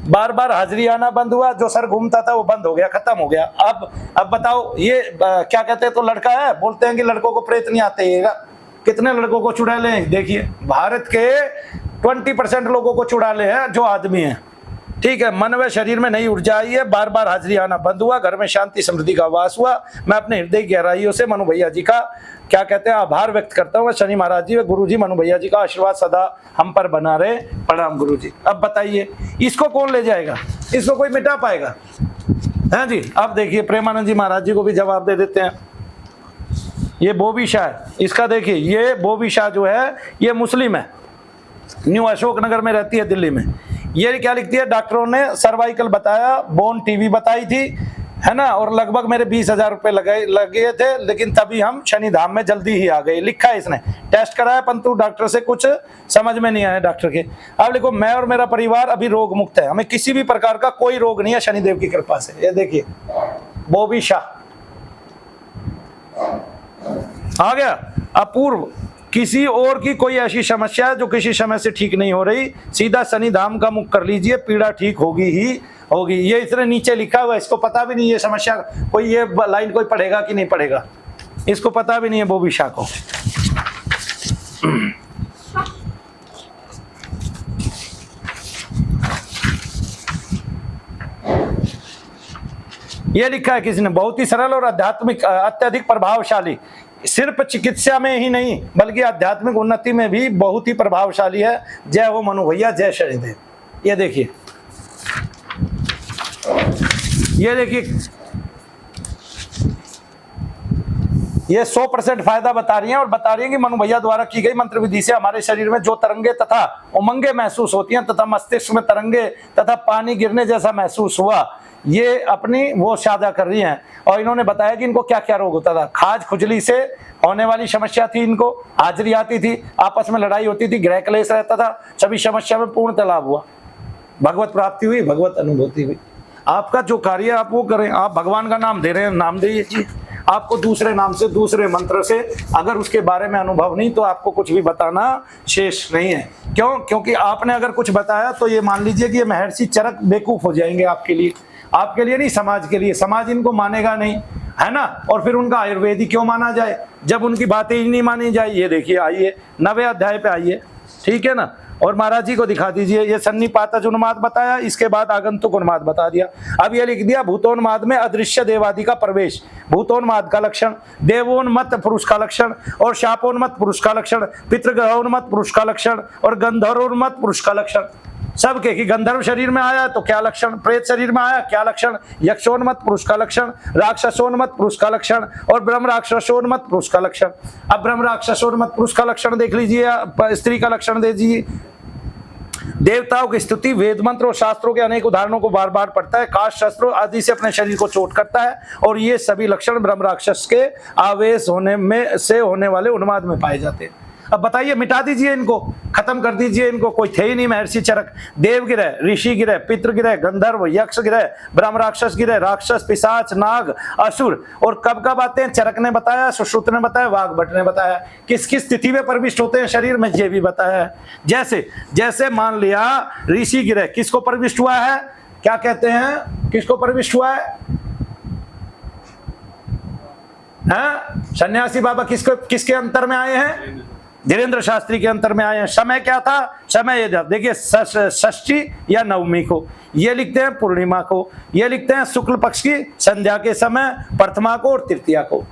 बार बार हाजिरी आना बंद हुआ, जो सर घूमता था वो बंद हो गया, खत्म हो गया। अब बताओ, ये क्या कहते हैं, तो लड़का है, बोलते हैं कि लड़कों को प्रेत नहीं आते। कितने लड़कों को चुड़ैले हैं, देखिए, भारत के 20% लोगों को चुड़ैले हैं जो आदमी हैं, ठीक है, मन व शरीर में नई ऊर्जा आई है, बार बार हाजिरी आना बंद हुआ, घर में शांति समृद्धि का वास हुआ। मैं अपने हृदय की गहराइयों से मनु भैया जी का क्या कहते हैं आभार व्यक्त करता हूँ। शनि महाराज जी व गुरु जी मनु भैया जी का आशीर्वाद सदा हम पर बना रहे। प्रणाम गुरु जी। अब बताइए इसको कौन ले जाएगा, इसको कोई मिटा पाएगा? है जी। अब देखिए प्रेमानंद जी महाराज जी को भी जवाब दे देते हैं। ये बोबी शाह है, इसका देखिए, ये बोबी शाह जो है ये मुस्लिम है, न्यू अशोकनगर में रहती है दिल्ली में। ये क्या लिखती है, डॉक्टरों ने सर्वाइकल बताया, बोन टीवी बताई थी, है ना, और लगभग मेरे 20,000 रुपए लगे थे, लेकिन तभी हम शनि धाम में जल्दी ही आ गए। लिखा है इसने, टेस्ट कराया परंतु डॉक्टर से कुछ समझ में नहीं आया डॉक्टर के। अब देखो, मैं और मेरा परिवार अभी रोग मुक्त है, हमें किसी भी प्रकार का कोई रोग नहीं है शनिदेव की कृपा से। ये देखिए बोबी शाह आ गया। अपूर्व, किसी और की कोई ऐसी समस्या है जो किसी समय से ठीक नहीं हो रही, सीधा शनि धाम का मुख कर लीजिए, पीड़ा ठीक होगी ही होगी। ये इसने नीचे लिखा हुआ, इसको पता भी नहीं ये समस्या, कोई ये लाइन कोई पढ़ेगा कि नहीं पढ़ेगा, इसको पता भी नहीं है बोबी शाह को। ये लिखा है किसी ने, बहुत ही सरल और आध्यात्मिक अत्यधिक प्रभावशाली, सिर्फ चिकित्सा में ही नहीं बल्कि आध्यात्मिक उन्नति में भी बहुत ही प्रभावशाली है। जय हो मनु भैया, जय शनिदेव। ये देखिए, ये देखिए, ये 100% फायदा बता रही हैं और बता रही हैं कि मनु भैया द्वारा की गई मंत्र विधि से हमारे शरीर में जो तरंगे तथा उमंगे महसूस होती हैं तथा मस्तिष्क में तरंगे तथा पानी गिरने जैसा महसूस हुआ, ये अपनी वो साझा कर रही हैं। और इन्होंने बताया कि इनको क्या क्या रोग होता था। खाज खुजली से होने वाली समस्या थी, इनको हाजिरी आती थी, आपस में लड़ाई होती थी, गृह क्लेश रहता था, सभी समस्या में पूर्ण लाभ हुआ, भगवत प्राप्ति हुई, भगवत अनुभूति हुई। आपका जो कार्य आप वो करें, आप भगवान का नाम दे रहे हैं, नाम दीजिए। आपको दूसरे नाम से, दूसरे मंत्र से अगर उसके बारे में अनुभव नहीं तो आपको कुछ भी बताना शेष नहीं है। क्यों? क्योंकि आपने अगर कुछ बताया तो ये मान लीजिए कि ये महर्षि चरक बेवकूफ हो जाएंगे आपके लिए, आपके लिए नहीं, समाज के लिए। समाज इनको मानेगा नहीं, है ना। और फिर उनका आयुर्वेदिक क्यों माना जाए जब उनकी बातें ही नहीं मानी जाए। ये देखिए, आइए 9वें अध्याय पे आइए, ठीक है ना। और महाराज जी को दिखा दीजिए, ये सन्निपातज उन्माद बताया, इसके बाद आगंतुक उन्माद बता दिया। अब ये लिख दिया भूतोन्माद में अदृश्य देवादि का प्रवेश, भूतोन्माद का लक्षण, देवोन्मत्त पुरुष का लक्षण और शापोन्मत्त पुरुष का लक्षण, पितृग्रहोन्मत्त पुरुष का लक्षण और गंधर्वोन्मत्त पुरुष का लक्षण। सबके कि गंधर्व शरीर में आया तो क्या लक्षण, प्रेत शरीर में आया क्या लक्षण, यक्षोन्मत्त पुरुष का लक्षण, राक्षसोन्मत्त पुरुष का लक्षण और ब्रह्म राक्षसोन्मत्त पुरुष का लक्षण। अब ब्रह्म राक्षसोन्मत्त पुरुष का लक्षण देख लीजिए, स्त्री का लक्षण दे दीजिए। देवताओं की स्तुति, वेद मंत्र और शास्त्रों के अनेक उदाहरणों को बार बार पढ़ता है, काश शस्त्रों आदि से अपने शरीर को चोट करता है और ये सभी लक्षण ब्रह्म राक्षस के आवेश होने में से होने वाले उन्माद में पाए जाते हैं। अब बताइए, मिटा दीजिए इनको, खत्म कर दीजिए इनको। कोई थे ही नहीं महर्षि चरक। देव गिरह, ऋषि गिरह, पितृ गिरह, गंधर्व, यक्ष गिरह, ब्रह्म राक्षस गिरह, राक्षस, पिशाच, नाग, असुर। और कब कब आते हैं? चरक ने बताया, सुश्रुत ने बताया, वाग्भट ने बताया। किस किस स्थिति में प्रविष्ट होते हैं शरीर में, ये भी बताया है। जैसे जैसे मान लिया ऋषि गिरह किसको प्रविष्ट हुआ है, क्या कहते हैं, किसको प्रविष्ट हुआ है? सन्यासी बाबा किसको, किसके अंतर में आए हैं? धीरेन्द्र शास्त्री के अंतर में आए हैं। समय क्या था? समय ये देखिए, षष्ठी या नवमी को, ये लिखते हैं पूर्णिमा को, ये लिखते हैं शुक्ल पक्ष की संध्या के समय, प्रथमा को और तृतीया को।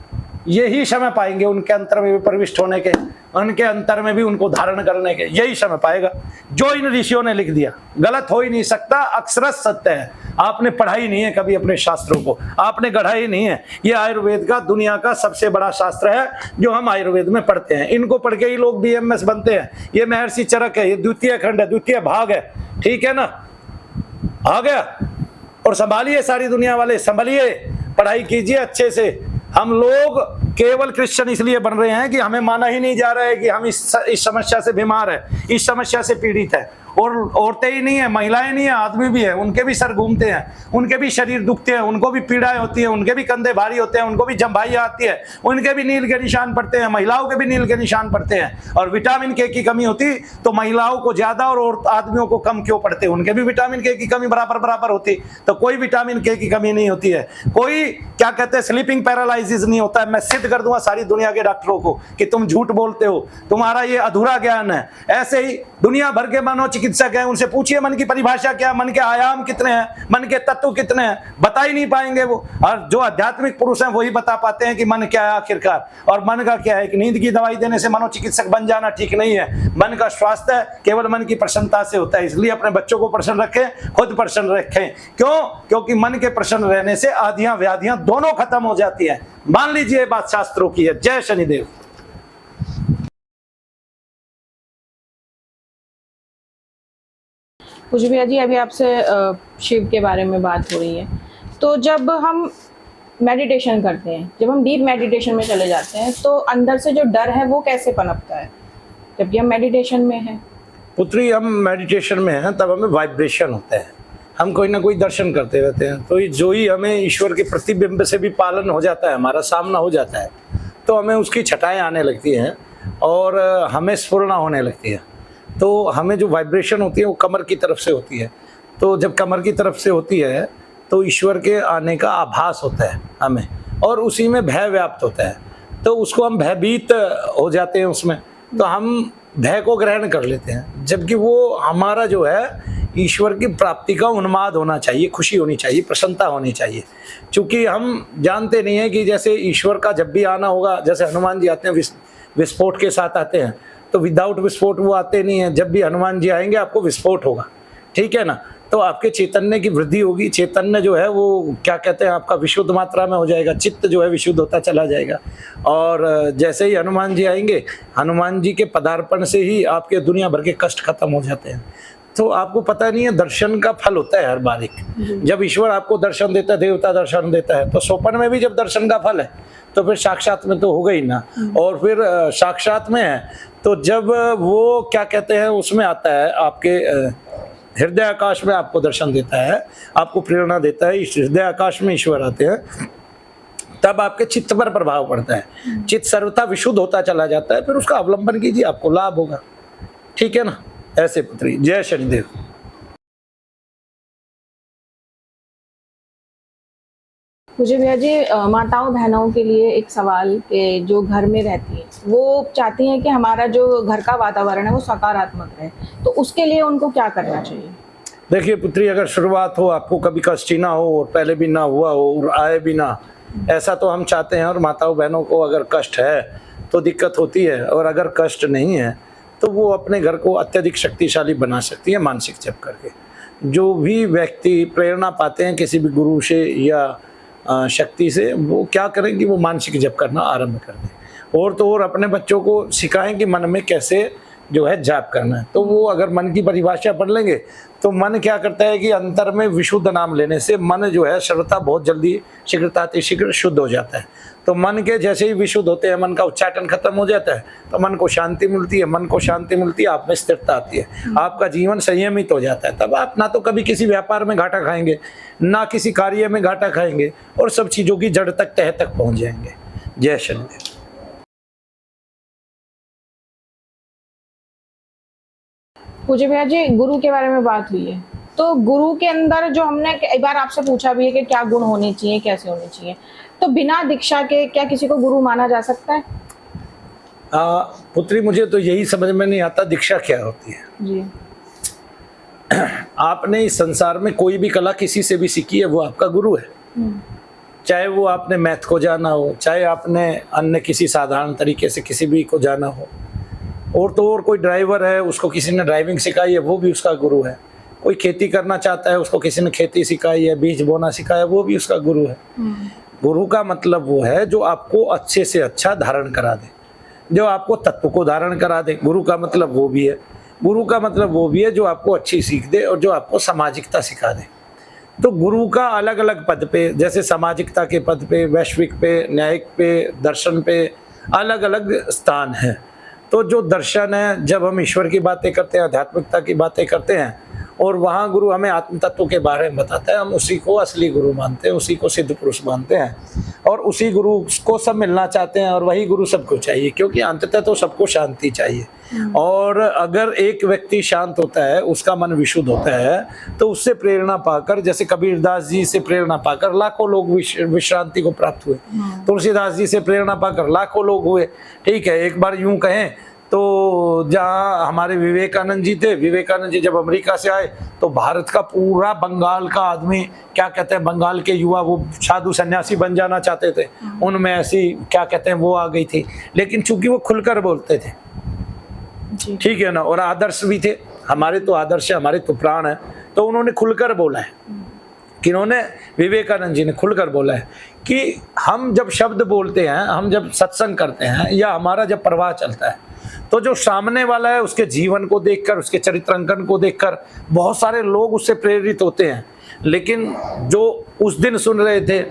यही समय पाएंगे उनके अंतर में भी प्रविष्ट होने के, उनके अंतर में भी उनको धारण करने के, यही समय पाएगा जो इन ऋषियों ने लिख दिया। गलत हो ही नहीं सकता, अक्षरश सत्य है। आपने पढ़ाई नहीं है कभी अपने शास्त्रों को, आपने गढ़ा ही नहीं है। ये आयुर्वेद का दुनिया का सबसे बड़ा शास्त्र है जो हम आयुर्वेद में पढ़ते हैं। इनको पढ़ के ही लोग BMS बनते हैं। ये महर्षि चरक है, ये द्वितीय खंड है, द्वितीय भाग है, ठीक है ना। आ गया। और संभालिए सारी दुनिया वाले, संभालिए, पढ़ाई कीजिए अच्छे से। हम लोग केवल क्रिश्चियन इसलिए बन रहे हैं कि हमें माना ही नहीं जा रहा है कि हम इस समस्या से बीमार है, इस समस्या से पीड़ित है। और औरतें ही नहीं है, महिलाएं नहीं है, आदमी भी है, उनके भी सर घूमते हैं, उनके भी शरीर दुखते हैं, उनको भी पीड़ाएं होती हैं, उनके भी कंधे भारी होते हैं, उनको भी जम्भाई आती है, उनके भी नील के निशान पड़ते हैं, महिलाओं के भी नील के निशान पड़ते हैं। और विटामिन के की कमी होती तो महिलाओं को ज्यादा और आदमियों को कम क्यों पड़ते? उनके भी विटामिन के की कमी बराबर बराबर होती, तो कोई विटामिन के की कमी नहीं होती है। कोई क्या कहते हैं, स्लीपिंग पैरालिसिस नहीं होता है। मैं सिद्ध कर दूंगा सारी दुनिया के डॉक्टरों को कि तुम झूठ बोलते हो, तुम्हारा ये अधूरा ज्ञान है। ऐसे ही दुनिया भर के मनोचिकित्सक मनोचिकित्सक हैं, उनसे पूछिए मन की परिभाषा क्या, मन के आयाम कितने हैं, मन के तत्व कितने हैं, बता ही नहीं पाएंगे वो। और जो आध्यात्मिक पुरुष हैं वही बता पाते हैं कि मन क्या है आखिरकार, और मन का क्या है। कि नींद की दवाई देने से मनोचिकित्सक बन जाना ठीक नहीं है। मन का स्वास्थ्य केवल मन की प्रसन्नता से होता है। इसलिए अपने बच्चों को प्रसन्न रखें, खुद प्रसन्न रखें। क्यों? क्योंकि मन के प्रसन्न रहने से आधियां व्याधियां दोनों खत्म हो जाती है। मान लीजिए बात शास्त्रों की है। जय शनिदेव।
कुछ भैया जी, अभी आपसे शिव के बारे में बात हो रही है, तो जब हम मेडिटेशन करते हैं, जब हम डीप मेडिटेशन में चले जाते हैं, तो अंदर से जो डर है वो कैसे पनपता है जबकि हम मेडिटेशन में हैं?
पुत्री, हम मेडिटेशन में हैं तब हमें वाइब्रेशन होता है, हम कोई ना कोई दर्शन करते रहते हैं। तो जो ही हमें ईश्वर के प्रतिबिंब से भी पालन हो जाता है, हमारा सामना हो जाता है, तो हमें उसकी छटाएं आने लगती हैं और हमें स्फुरना होने लगती है। तो हमें जो वाइब्रेशन होती है वो कमर की तरफ से होती है। तो जब कमर की तरफ से होती है तो ईश्वर के आने का आभास होता है हमें, और उसी में भय व्याप्त होता है। तो उसको हम भयभीत हो जाते हैं उसमें, तो हम भय को ग्रहण कर लेते हैं। जबकि वो हमारा जो है ईश्वर की प्राप्ति का उन्माद होना चाहिए, खुशी होनी चाहिए, प्रसन्नता होनी चाहिए। क्योंकि हम जानते नहीं हैं कि जैसे ईश्वर का जब भी आना होगा, जैसे हनुमान जी आते हैं विस्फोट के साथ आते हैं, तो विदाउट विस्फोट वो आते नहीं हैं। जब भी हनुमान जी आएंगे आपको विस्फोट होगा, ठीक है ना। तो आपके चैतन्य की वृद्धि होगी, चैतन्य जो है वो क्या कहते हैं आपका विशुद्ध मात्रा में हो जाएगा, चित्त जो है विशुद्ध होता चला जाएगा। और जैसे ही हनुमान जी आएंगे, हनुमान जी के पदार्पण से ही आपके दुनिया भर के कष्ट खत्म हो जाते हैं। तो आपको पता नहीं है, दर्शन का फल होता है हर बार एक। जब ईश्वर आपको दर्शन देता है, देवता दर्शन देता है, तो स्वप्न में भी जब दर्शन का फल है तो फिर साक्षात में तो होगा ही ना। और फिर साक्षात में है तो जब वो क्या कहते हैं उसमें आता है, आपके हृदय आकाश में आपको दर्शन देता है, आपको प्रेरणा देता है, इस हृदय आकाश में ईश्वर आते हैं, तब आपके चित्त पर प्रभाव पड़ता है। चित्त सर्वथा विशुद्ध होता चला जाता है, फिर उसका अवलंबन कीजिए, आपको लाभ होगा। ठीक है ना। ऐसे पुत्री। जय शनिदेव।
मुझे भैया जी, माताओं बहनों के लिए एक सवाल कि जो घर में रहती हैं वो चाहती हैं कि हमारा जो घर का वातावरण है वो सकारात्मक रहे, तो उसके लिए उनको क्या करना चाहिए?
देखिए पुत्री, अगर शुरुआत हो, आपको कभी कष्ट ही ना हो और पहले भी ना हुआ हो और आए भी ना, ऐसा तो हम चाहते हैं। और माताओं बहनों को अगर कष्ट है तो दिक्कत होती है, और अगर कष्ट नहीं है तो वो अपने घर को अत्यधिक शक्तिशाली बना सकती है मानसिक जप करके। जो भी व्यक्ति प्रेरणा पाते हैं किसी भी गुरु से या शक्ति से, वो क्या करें कि वो मानसिक जप करना आरंभ कर दें। और तो और अपने बच्चों को सिखाएं कि मन में कैसे जो है जाप करना है। तो वो अगर मन की परिभाषा पढ़ लेंगे तो मन क्या करता है कि अंतर में विशुद्ध नाम लेने से मन जो है सर्वथा बहुत जल्दी शीघ्र शुद्ध हो जाता है। तो मन के जैसे ही विशुद्ध होते हैं, मन का उच्चाटन खत्म हो जाता है, तो मन को शांति मिलती है। मन को शांति मिलती है, आप में स्थिरता आती है, आपका जीवन संयमित हो जाता है। तब आप ना तो कभी किसी व्यापार में घाटा खाएंगे, ना किसी कार्य में घाटा खाएंगे, और सब चीज़ों की जड़ तक तह तक पहुँच जाएंगे। जय शनिदेव।
पूज्य भैया जी, गुरु के बारे में बात हुई है, तो गुरु के अंदर जो हमने एक बार आपसे पूछा भी है कि क्या गुण होने चाहिए, कैसे होने चाहिए, तो बिना दीक्षा के क्या किसी को गुरु माना जा सकता है?
पुत्री, मुझे तो यही समझ में नहीं आता दीक्षा क्या होती है
जी।
आपने इस संसार में कोई भी कला किसी से भी सीखी है, वो आपका गुरु है। चाहे वो आपने मैथ को जाना हो, चाहे आपने अन्य किसी साधारण तरीके से किसी भी को जाना हो, और तो और कोई ड्राइवर है, उसको किसी ने ड्राइविंग सिखाई है, वो भी उसका गुरु है। कोई खेती करना चाहता है, उसको किसी ने खेती सिखाई है, बीज बोना सिखाया, वो भी उसका गुरु है। गुरु का मतलब वो है जो आपको अच्छे से अच्छा धारण करा दे, जो आपको तत्व को धारण करा दे। गुरु का मतलब वो भी है। गुरु का मतलब वो भी है जो आपको अच्छी सीख दे और जो आपको सामाजिकता सिखा दे। तो गुरु का अलग अलग पद पे, जैसे सामाजिकता के पद पे, वैश्विक पे, न्यायिक पे, दर्शन पे अलग अलग स्थान है। तो जो दर्शन है, जब हम ईश्वर की बातें करते हैं, आध्यात्मिकता की बातें करते हैं, और वहाँ गुरु हमें आत्म तत्व के बारे में बताता है, हम उसी को असली गुरु मानते हैं, उसी को सिद्ध पुरुष मानते हैं, और उसी गुरु को सब मिलना चाहते हैं, और वही गुरु सबको चाहिए, क्योंकि अंततः तो सबको शांति चाहिए। और अगर एक व्यक्ति शांत होता है, उसका मन विशुद्ध होता है, तो उससे प्रेरणा पाकर, जैसे कबीरदास जी से प्रेरणा पाकर लाखों लोग विश्रांति को प्राप्त हुए, तुलसीदास जी से प्रेरणा पाकर लाखों लोग हुए। ठीक है, एक बार यूं कहें तो जहाँ हमारे विवेकानंद जी थे, विवेकानंद जी जब अमेरिका से आए तो भारत का पूरा बंगाल का आदमी, क्या कहते हैं, बंगाल के युवा वो साधु सन्यासी बन जाना चाहते थे, उनमें ऐसी क्या कहते हैं वो आ गई थी। लेकिन चूंकि वो खुलकर बोलते थे,
जी।
ठीक है ना, और आदर्श भी थे, हमारे तो आदर्श है, हमारे तो प्राण है, तो उन्होंने खुलकर बोला है। किन्होंने? विवेकानंद जी ने खुलकर बोला है कि हम जब शब्द बोलते हैं, हम जब सत्संग करते हैं या हमारा जब प्रवाह चलता है, तो जो सामने वाला है उसके जीवन को देखकर, उसके चरित्रांकन को देखकर बहुत सारे लोग उससे प्रेरित होते हैं। लेकिन जो उस दिन सुन रहे थे,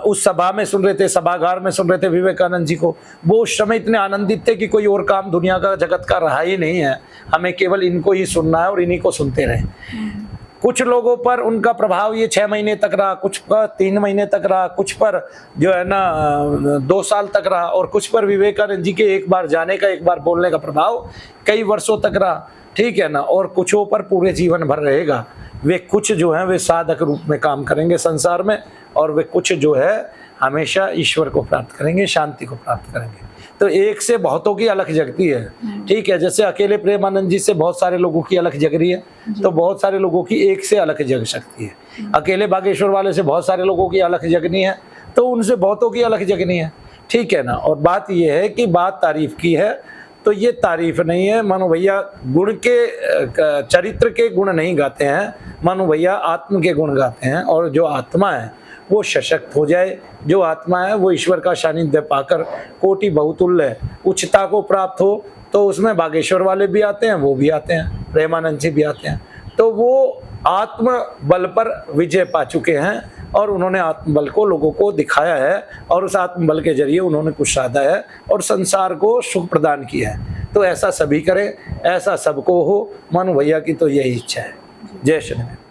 उस सभा में सुन रहे थे, सभागार में सुन रहे थे विवेकानंद जी को, वो उस समय इतने आनंदित थे कि कोई और काम दुनिया का, जगत का रहा ही नहीं है, हमें केवल इनको ही सुनना है और इन्हीं को सुनते रहे। कुछ लोगों पर उनका प्रभाव ये 6 महीने तक रहा, कुछ पर 3 महीने तक रहा, कुछ पर जो है ना 2 साल तक रहा, और कुछ पर विवेकानंद जी के एक बार जाने का, एक बार बोलने का प्रभाव कई वर्षों तक रहा, ठीक है ना, और कुछों पर पूरे जीवन भर रहेगा। वे कुछ जो हैं वे साधक रूप में काम करेंगे संसार में, और वे कुछ जो है हमेशा ईश्वर को प्राप्त करेंगे, शांति को प्राप्त करेंगे। तो एक से बहुतों की अलख जगती है, ठीक है। जैसे अकेले प्रेमानंद जी से बहुत सारे लोगों की अलख जग रही है, तो बहुत सारे लोगों की एक से अलख जग सकती है। अकेले बागेश्वर वाले से बहुत सारे लोगों की अलख जगनी है, तो उनसे बहुतों की अलख जगनी है, ठीक है ना। और बात यह है कि बात तारीफ की है, तो ये तारीफ नहीं है। मानो भैया गुण के, चरित्र के गुण नहीं गाते हैं, मानो भैया आत्म के गुण गाते हैं। और जो आत्मा है वो सशक्त हो जाए, जो आत्मा है वो ईश्वर का सानिध्य पाकर कोटि बहुतुल्य उच्चता को प्राप्त हो, तो उसमें बागेश्वर वाले भी आते हैं, वो भी आते हैं, प्रेमानंद जी भी आते हैं। तो वो आत्म बल पर विजय पा चुके हैं और उन्होंने आत्मबल को लोगों को दिखाया है, और उस आत्मबल के जरिए उन्होंने कुछ साधा है और संसार को सुख प्रदान किया है। तो ऐसा सभी करें, ऐसा सबको हो। मनु भैया की तो यही इच्छा है। जय श्री राम।